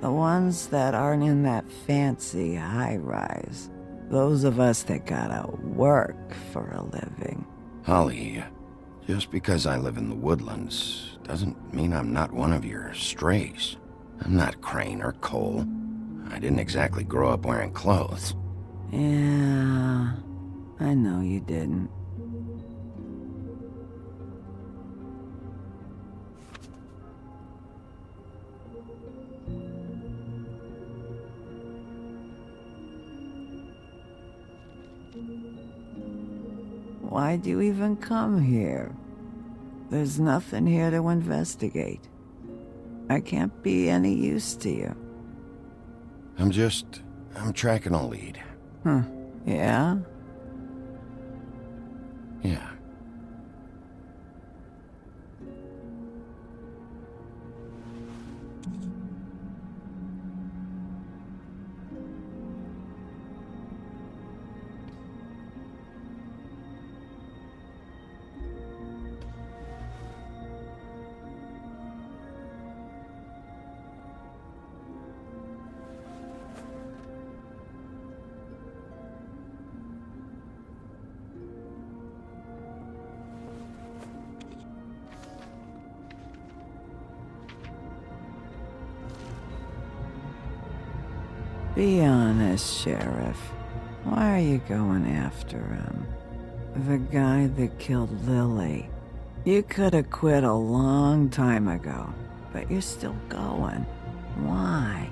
The ones that aren't in that fancy high-rise. Those of us that gotta work for a living. Holly, Just because I live in the woodlands doesn't mean I'm not one of your strays. I'm not Crane or Cole. I didn't exactly grow up wearing clothes. Yeah, I know you didn't. Why'd you even come here? There's nothing here to investigate. I can't be any use to you. I'm tracking a lead. Yeah? Yeah. Be honest, Sheriff. Why are you going after him? The guy that killed Lily. You could have quit a long time ago, but you're still going. Why?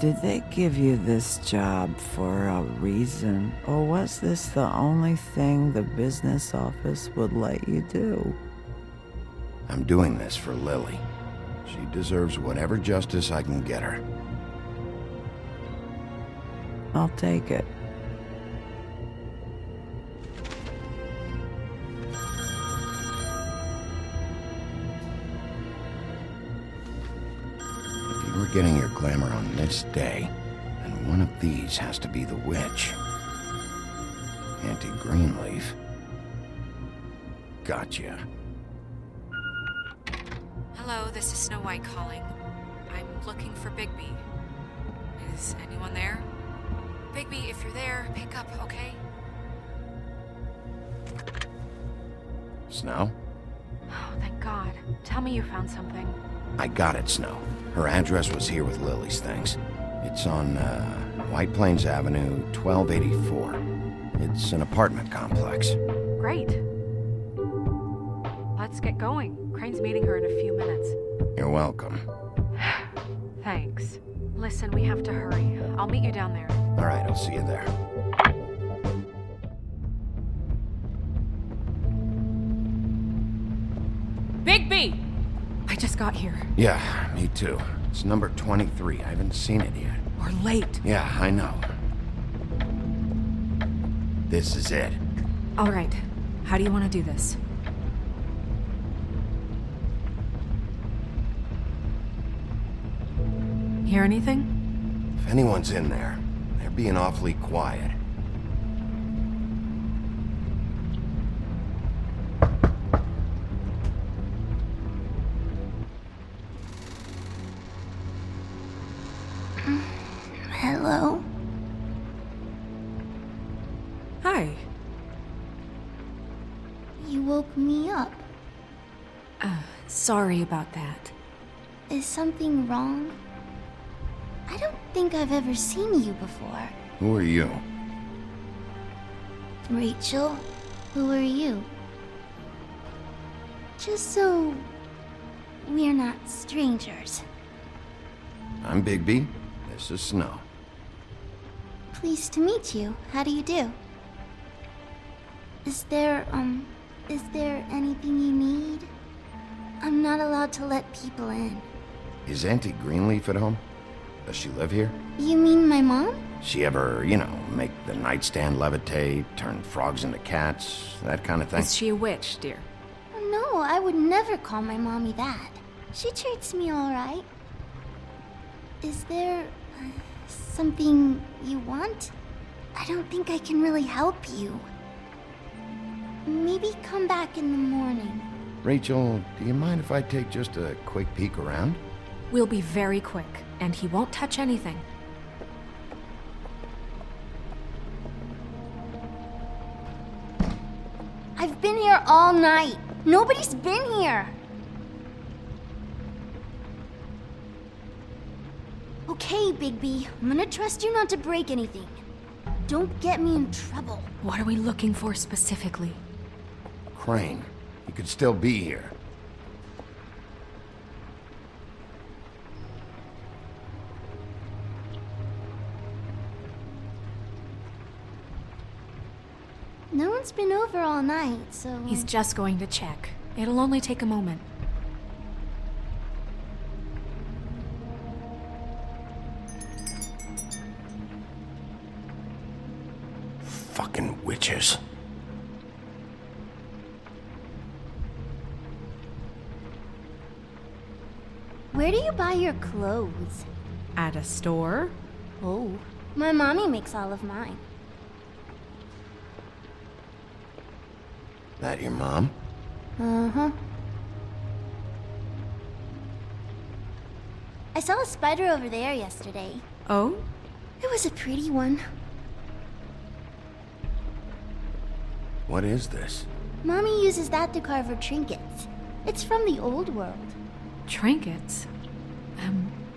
Did they give you this job for a reason, or was this the only thing the business office would let you do? I'm doing this for Lily. She deserves whatever justice I can get her. I'll take it. If you were getting your glamour on this day, then one of these has to be the witch. Auntie Greenleaf. Gotcha. Hello, this is Snow White calling. I'm looking for Bigby. Is anyone there? Bigby, if you're there, pick up, okay? Snow? Oh, thank God. Tell me you found something. I got it, Snow. Her address was here with Lily's things. It's on, White Plains Avenue, 1284. It's an apartment complex. Great. Let's get going. Crane's meeting her in a few minutes. You're welcome. Thanks. Listen, we have to hurry. I'll meet you down there. All right, I'll see you there. Bigby! I just got here. Yeah, me too. It's number 23. I haven't seen it yet. We're late. Yeah, I know. This is it. All right. How do you want to do this? Hear anything? If anyone's in there, they're being awfully quiet. Hello? Hi. You woke me up. Sorry about that. Is something wrong? I don't think I've ever seen you before. Who are you? Rachel, who are you? Just so we're not strangers. I'm Bigby. This is Snow. Pleased to meet you. How do you do? Is there anything you need? I'm not allowed to let people in. Is Auntie Greenleaf at home? Does she live here? You mean my mom? She ever, make the nightstand levitate, turn frogs into cats, that kind of thing? Is she a witch, dear? Oh, no, I would never call my mommy that. She treats me all right. Is there something you want? I don't think I can really help you. Maybe come back in the morning. Rachel, do you mind if I take just a quick peek around? We'll be very quick, and he won't touch anything. I've been here all night. Nobody's been here. Okay, Bigby. I'm gonna trust you not to break anything. Don't get me in trouble. What are we looking for specifically? Crane. He could still be here. No one's been over all night, so... He's just going to check. It'll only take a moment. Fucking witches. Where do you buy your clothes? At a store? Oh, my mommy makes all of mine. That your mom? Uh-huh. I saw a spider over there yesterday. Oh? It was a pretty one. What is this? Mommy uses that to carve her trinkets. It's from the old world. Trinkets?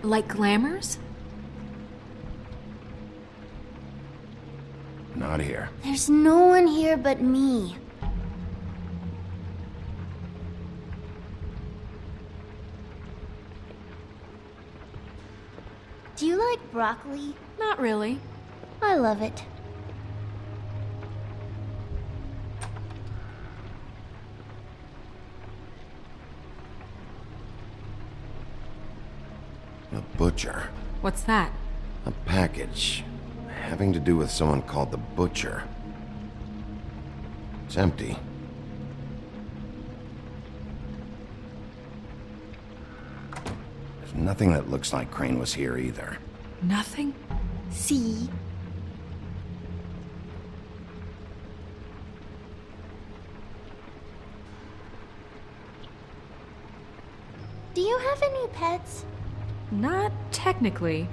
Like glamours? Not here. There's no one here but me. Do you like broccoli? Not really. I love it. A butcher. What's that? A package. Having to do with someone called the Butcher. It's empty. There's nothing that looks like Crane was here either. Nothing? See? Do you have any pets? Not technically.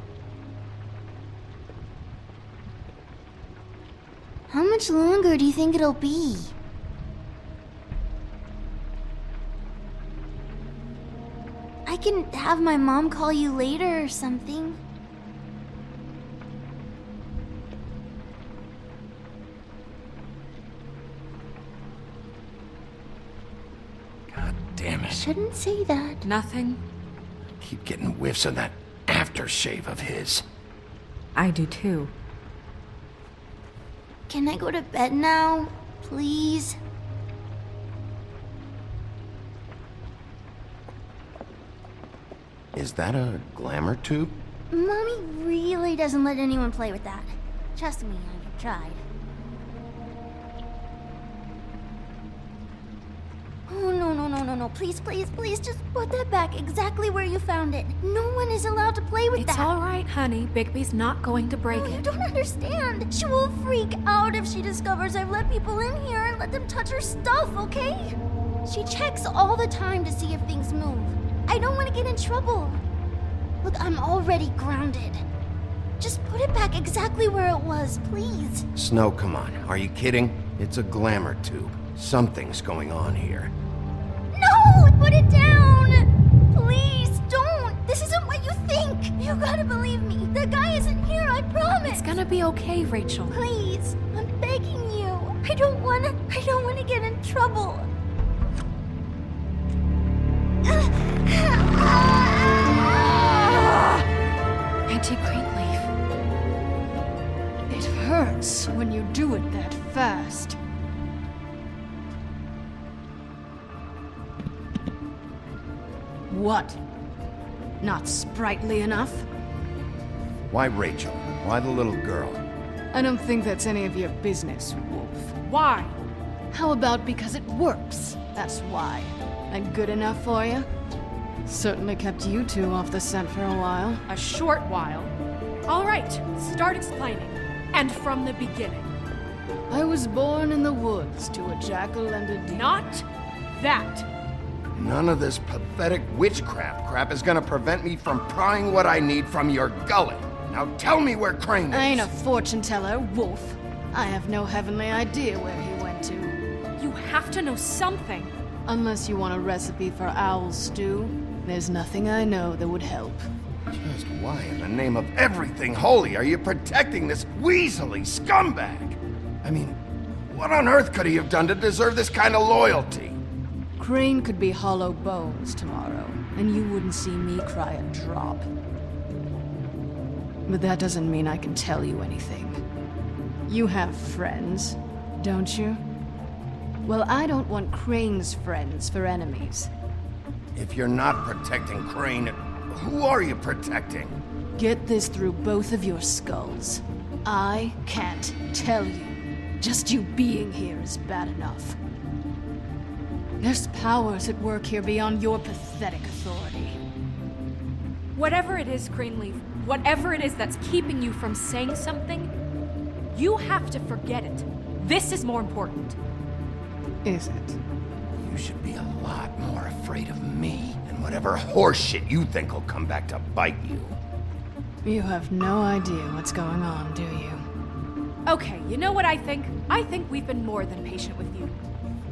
How much longer do you think it'll be? I can have my mom call you later or something. God damn it. Shouldn't say that. Nothing. Keep getting whiffs of that aftershave of his. I do too. Can I go to bed now, please? Is that a glamour tube? Mommy really doesn't let anyone play with that. Trust me, I've tried. Oh, no, please, just put that back exactly where you found it. No one is allowed to play with that. It's all right, honey. Bigby's not going to break it. You don't understand. She will freak out if she discovers I've let people in here and let them touch her stuff, okay? She checks all the time to see if things move. I don't want to get in trouble. Look, I'm already grounded. Just put it back exactly where it was, please. Snow, come on. Are you kidding? It's a glamour tube. Something's going on here. No! Put it down! Please, don't! This isn't what you think! You gotta believe me. The guy isn't here, I promise! It's gonna be okay, Rachel. Please, I'm begging you. I don't wanna get in trouble. Anti-green leaf. It hurts when you do it that fast. What? Not sprightly enough? Why Rachel? Why the little girl? I don't think that's any of your business, Wolf. Why? How about because it works? That's why. And good enough for you? Certainly kept you two off the scent for a while. A short while. All right, start explaining. And from the beginning. I was born in the woods to a jackal and a deer. Not that. None of this pathetic witchcraft crap is gonna prevent me from prying what I need from your gullet. Now tell me where Crane is. I ain't a fortune teller, Wolf. I have no heavenly idea where he went to. You have to know something. Unless you want a recipe for owl stew, there's nothing I know that would help. Just why in the name of everything holy are you protecting this weaselly scumbag? I mean, what on earth could he have done to deserve this kind of loyalty? Kрэйn could be hollow bones tomorrow, and you wouldn't see me cry a drop. But that doesn't mean I can tell you anything. You have friends, don't you? Well, I don't want Kréyn's friends for enemies. If you're not protecting Kрэйn, who are you protecting? Get this through both of your skulls. I can't tell you. Just you being here is bad enough. There's powers at work here beyond your pathetic authority. Whatever it is, Kréynleaf, whatever it is that's keeping you from saying something, you have to forget it. This is more important. Is it? You should be a lot more afraid of me and whatever horseshit you think will come back to bite you. You have no idea what's going on, do you? Okay, you know what I think? I think we've been more than patient with you.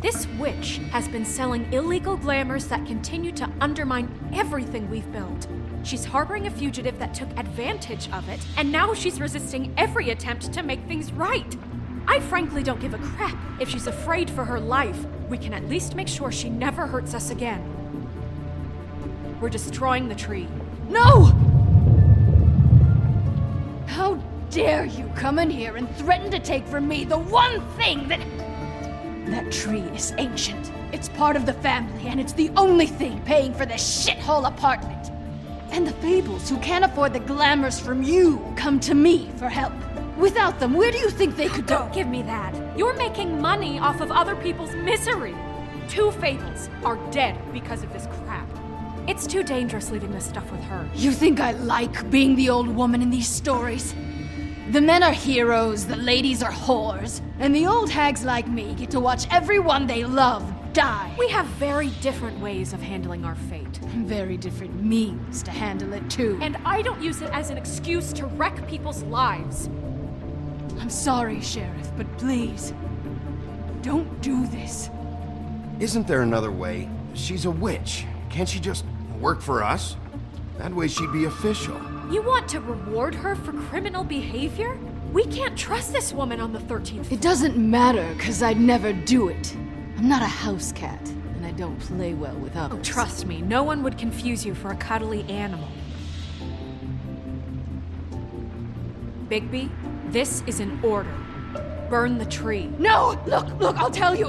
This witch has been selling illegal glamours that continue to undermine everything we've built. She's harboring a fugitive that took advantage of it, and now she's resisting every attempt to make things right. I frankly don't give a crap if she's afraid for her life. We can at least make sure she never hurts us again. We're destroying the tree. No! How dare you come in here and threaten to take from me the one thing that... That tree is ancient. It's part of the family, and it's the only thing paying for this shithole apartment. And the Fables, who can't afford the glamours from you, come to me for help. Without them, where do you think they could go? Don't give me that. You're making money off of other people's misery. 2 Fables are dead because of this crap. It's too dangerous leaving this stuff with her. You think I like being the old woman in these stories? The men are heroes, the ladies are whores, and the old hags like me get to watch everyone they love die. We have very different ways of handling our fate. Very different means to handle it, too. And I don't use it as an excuse to wreck people's lives. I'm sorry, Sheriff, but please, don't do this. Isn't there another way? She's a witch. Can't she just work for us? That way she'd be official. You want to reward her for criminal behavior? We can't trust this woman on the 13th floor. It doesn't matter, because I'd never do it. I'm not a house cat, and I don't play well with others. Oh, trust me, no one would confuse you for a cuddly animal. Bigby, this is an order. Burn the tree. No! Look, I'll tell you.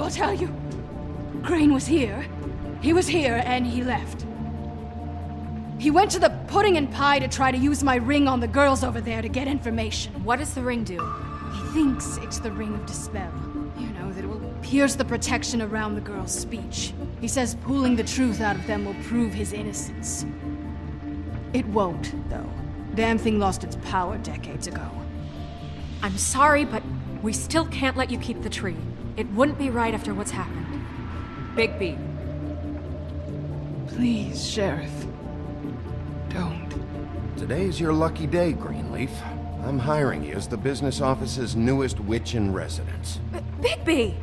Kréyn was here. He was here, and he left. He went to the pudding and pie to try to use my ring on the girls over there to get information. What does the ring do? He thinks it's the ring of dispel. You know, that it will pierce the protection around the girls' speech. He says pulling the truth out of them will prove his innocence. It won't, though. Damn thing lost its power decades ago. I'm sorry, but we still can't let you keep the tree. It wouldn't be right after what's happened. Bigby. Please, Sheriff. Don't. Today's your lucky day, Greenleaf. I'm hiring you as the business office's newest witch in residence. Bigby!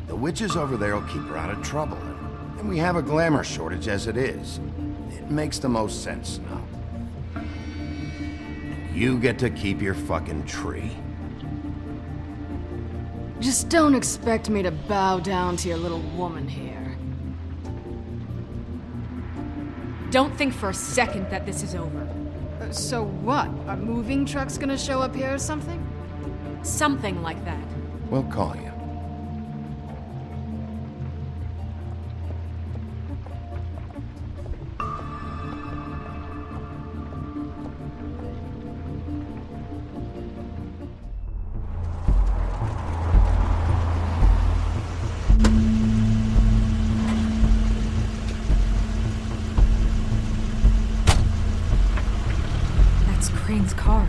The witches over there will keep her out of trouble, and we have a glamour shortage as it is. It makes the most sense now. And you get to keep your fucking tree. Just don't expect me to bow down to your little woman here. Don't think for a second that this is over. So what? Are moving trucks gonna show up here or something? Something like that. We'll call you. Kréyn's car.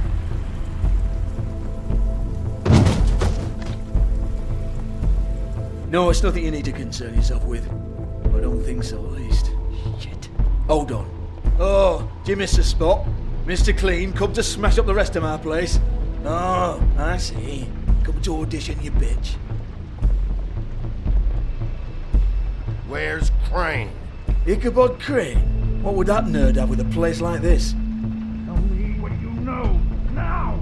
No, it's nothing you need to concern yourself with. I don't think so, at least. Shit. Hold on. Oh, do you miss the spot? Mr. Clean, come to smash up the rest of my place. Oh, I see. Come to audition, you bitch. Where's Kräйna? Ichabod Kräйna? What would that nerd have with a place like this? Tell me what you know, now!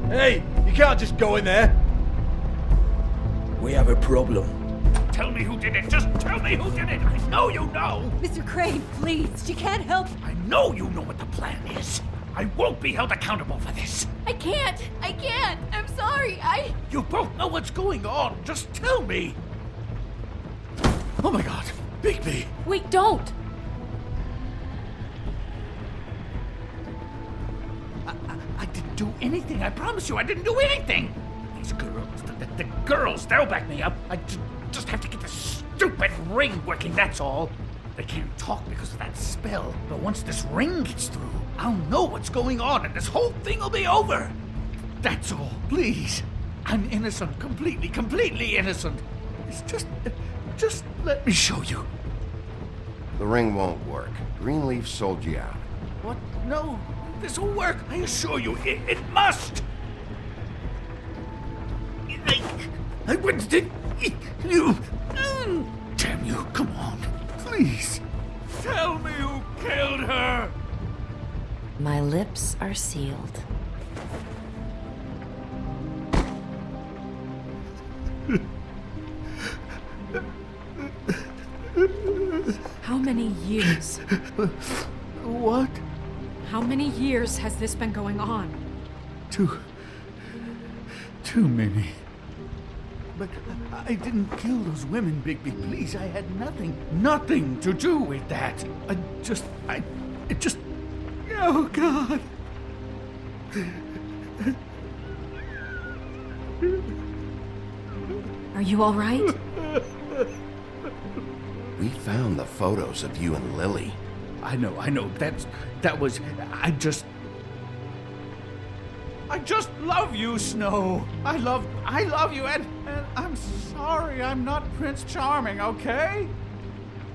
Hey, you can't just go in there. We have a problem. Tell me who did it. Just tell me who did it. I know you know. Mr. Kräйna, please. You can't help. I know you know what the plan is. I won't be held accountable for this. I can't. I'm sorry. You both know what's going on. Just tell me. Oh my god, Bigby. Wait, don't! I didn't do anything. I promise you, I didn't do anything. These girls, the girls, they'll back me up. I just have to get this stupid ring working, that's all. They can't talk because of that spell, but once this ring gets through, I'll know what's going on and this whole thing will be over. That's all, please. I'm innocent, completely innocent. It's just let me show you. The ring won't work. Greenleaf sold you out. What? No, this will work. I assure you, it must. I wouldn't. You. Damn you! Come on, please. Tell me who killed her. My lips are sealed. How many years? What? How many years has this been going on? Too many. But I didn't kill those women, Bigby. Please, I had nothing to do with that. It just. Oh, God. Are you all right? We found the photos of you and Lily. I know. That was. I just love you, Snow. I love you, and I'm sorry I'm not Prince Charming, okay?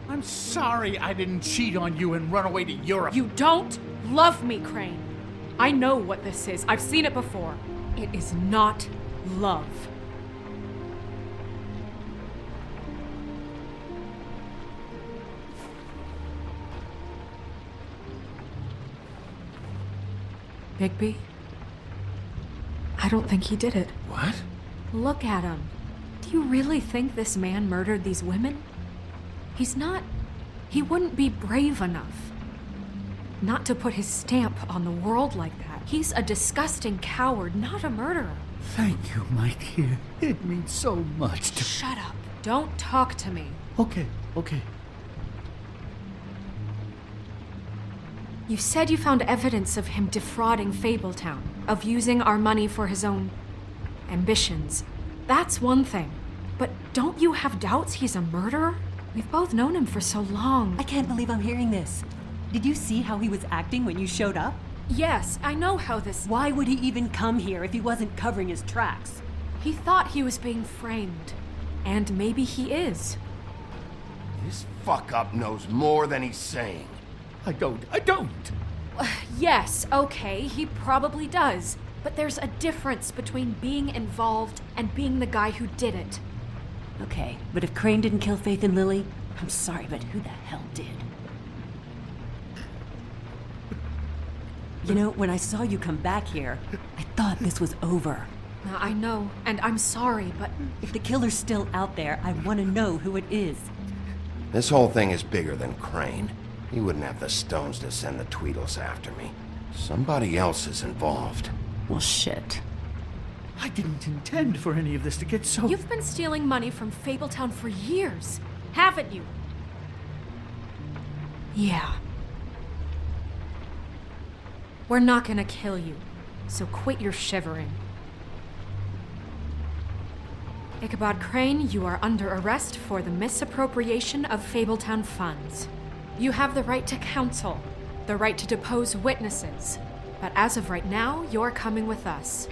I'm sorry I didn't cheat on you and run away to Europe. You don't love me, Kräйna. I know what this is. I've seen it before. It is not love. Bigby? I don't think he did it. What? Look at him. Do you really think this man murdered these women? He wouldn't be brave enough. Not to put his stamp on the world like that. He's a disgusting coward, not a murderer. Thank you, my dear. It means so much to... Shut up. Don't talk to me. Okay. You said you found evidence of him defrauding Feybltauна, of using our money for his own ambitions. That's one thing. But don't you have doubts he's a murderer? We've both known him for so long. I can't believe I'm hearing this. Did you see how he was acting when you showed up? Yes, I know how this... Why would he even come here if he wasn't covering his tracks? He thought he was being framed. And maybe he is. This fuck-up knows more than he's saying. I don't. Yes, okay, he probably does. But there's a difference between being involved and being the guy who did it. Okay, but if Kräйna didn't kill Faith and Lily, I'm sorry, but who the hell did? You know, when I saw you come back here, I thought this was over. I know, and I'm sorry, but... If the killer's still out there, I want to know who it is. This whole thing is bigger than Kräйna. He wouldn't have the stones to send the Tweedles after me. Somebody else is involved. Well, shit. I didn't intend for any of this to get so... You've been stealing money from Feybltauна for years, haven't you? Yeah. We're not gonna kill you, so quit your shivering. Ichabod Kräйna, you are under arrest for the misappropriation of Feybltauна funds. You have the right to counsel, the right to depose witnesses, but as of right now, you're coming with us.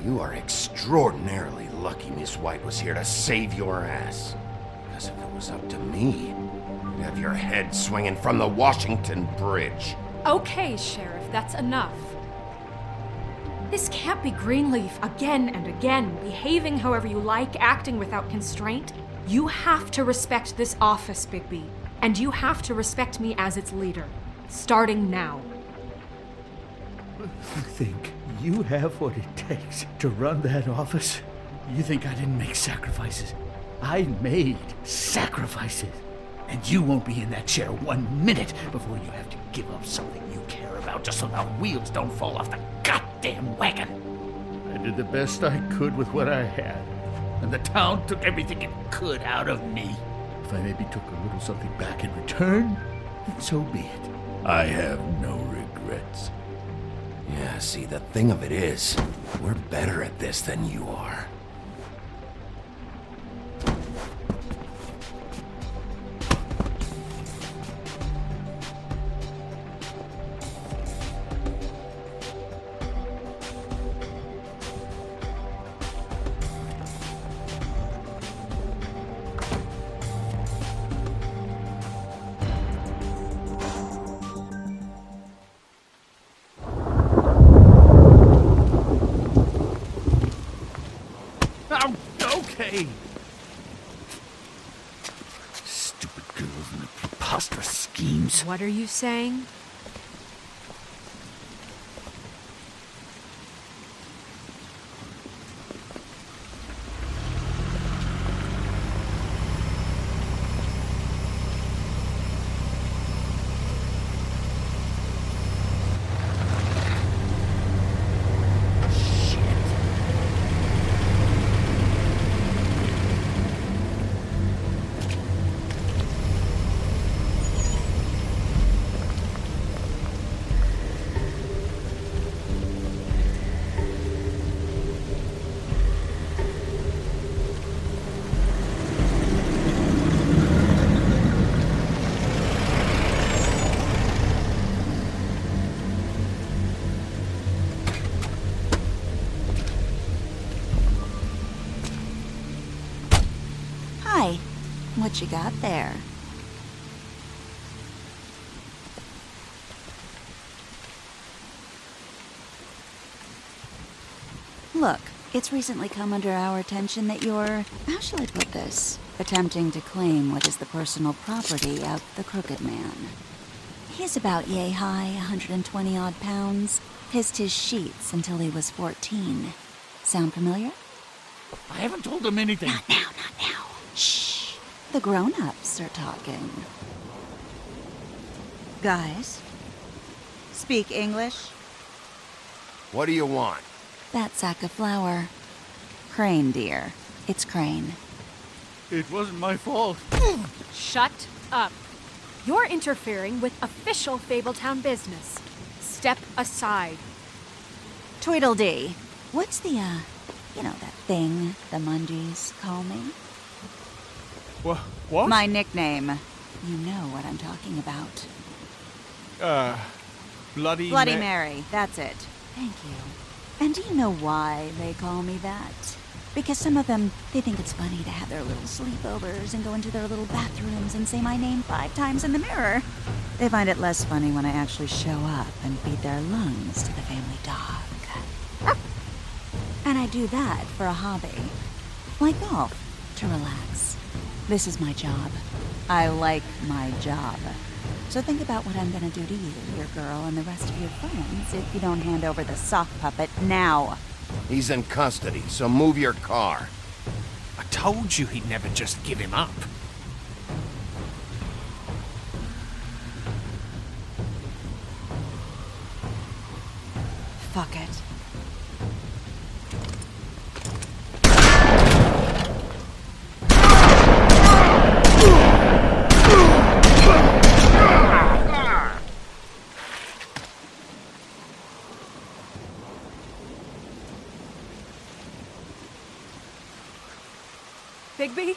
You are extraordinarily lucky Miss White was here to save your ass. Because if it was up to me, you'd have your head swinging from the Washington Bridge. Okay, Sheriff, that's enough. This can't be Greenleaf again and again, behaving however you like, acting without constraint. You have to respect this office, Bigby, and you have to respect me as its leader, starting now. You think you have what it takes to run that office? You think I didn't make sacrifices? I made sacrifices. And you won't be in that chair 1 minute before you have to give up something you care about just so the wheels don't fall off the goddamn wagon. I did the best I could with what I had, and the town took everything it could out of me. If I maybe took a little something back in return, then so be it. I have no regrets. Yeah, see, the thing of it is, we're better at this than you are. Stupid girls and their preposterous schemes. What are you saying? What you got there? Look, it's recently come under our attention that you're, how shall I put this, attempting to claim what is the personal property of the Crooked Man. He's about yay high, 120 odd pounds, pissed his sheets until he was 14. Sound familiar? I haven't told him anything. Not now. Shh. The grown-ups are talking. Guys, speak English? What do you want? That sack of flour. Crane, dear. It's Crane. It wasn't my fault. Shut up. You're interfering with official Feybltown business. Step aside. Tweedledee. What's the, that thing the Mundies call me? What? My nickname. You know what I'm talking about. Bloody Mary. That's it. Thank you. And do you know why they call me that? Because some of them, they think it's funny to have their little sleepovers and go into their little bathrooms and say my name 5 times in the mirror. They find it less funny when I actually show up and feed their lungs to the family dog. And I do that for a hobby. Like golf, to relax. This is my job. I like my job. So think about what I'm gonna do to you, your girl, and the rest of your friends if you don't hand over the sock puppet now. He's in custody, so move your car. I told you he'd never just give him up. Fuck it. Bigby?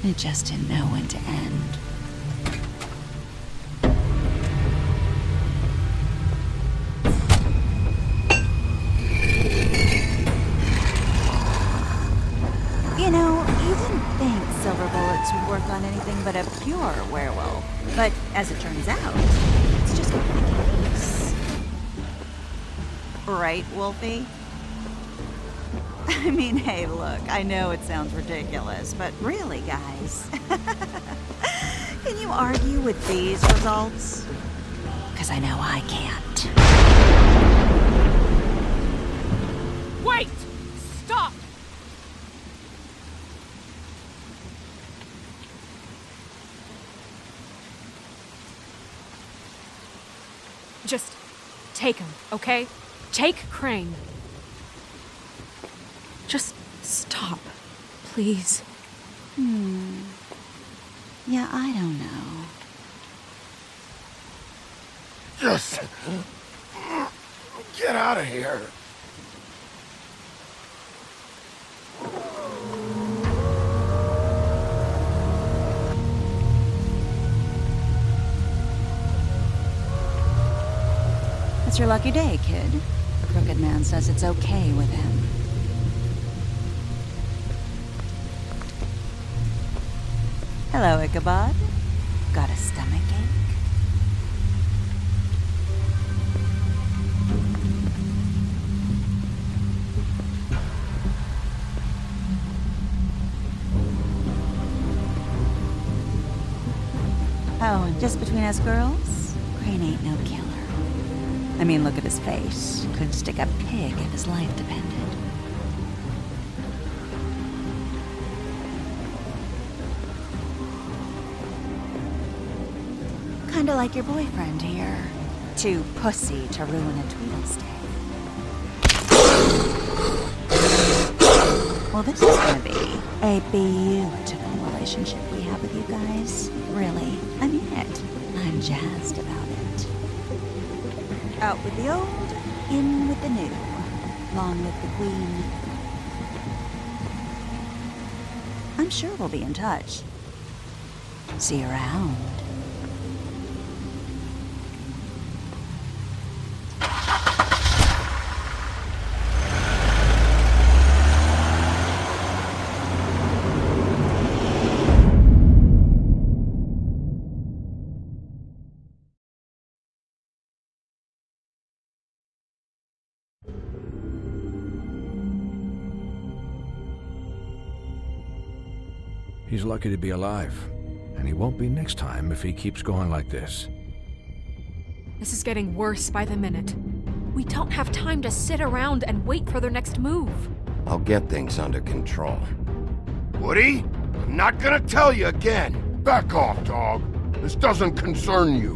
It just didn't know when to end. You know, you didn't think silver bullets would work on anything but a pure werewolf. But as it turns out, it's just not the case. Right, Wolfie? I mean, hey, look, I know it sounds ridiculous, but really, guys, can you argue with these results? Because I know I can't. Wait! Stop! Just take him, okay? Take Kräйna. Just stop, please. Yeah, I don't know. Just get out of here. It's your lucky day, kid. The crooked man says it's okay with him. Hello, Ichabod. Got a stomachache? Oh, and just between us girls, Kräйna ain't no killer. I mean, look at his face. Could stick a pig if his life depended. Kinda like your boyfriend here. Too pussy to ruin a Tweedlestay. Well, this is gonna be a beautiful relationship we have with you guys. Really, I mean it. I'm jazzed about it. Out with the old, in with the new. Long live the queen. I'm sure we'll be in touch. See you around. He's lucky to be alive, and he won't be next time if he keeps going like this. This is getting worse by the minute. We don't have time to sit around and wait for their next move. I'll get things under control. Woody, I'm not gonna tell you again. Back off, dog. This doesn't concern you.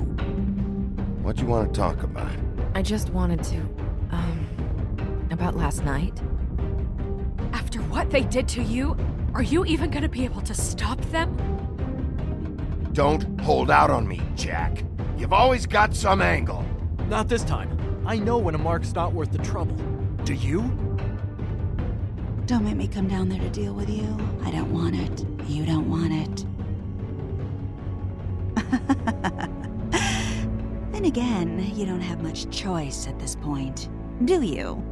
What do you want to talk about? I just wanted to, about last night. After what they did to you, are you even gonna be able to stop them? Don't hold out on me, Jack. You've always got some angle. Not this time. I know when a mark's not worth the trouble. Do you? Don't make me come down there to deal with you. I don't want it. You don't want it. Then again, you don't have much choice at this point, do you?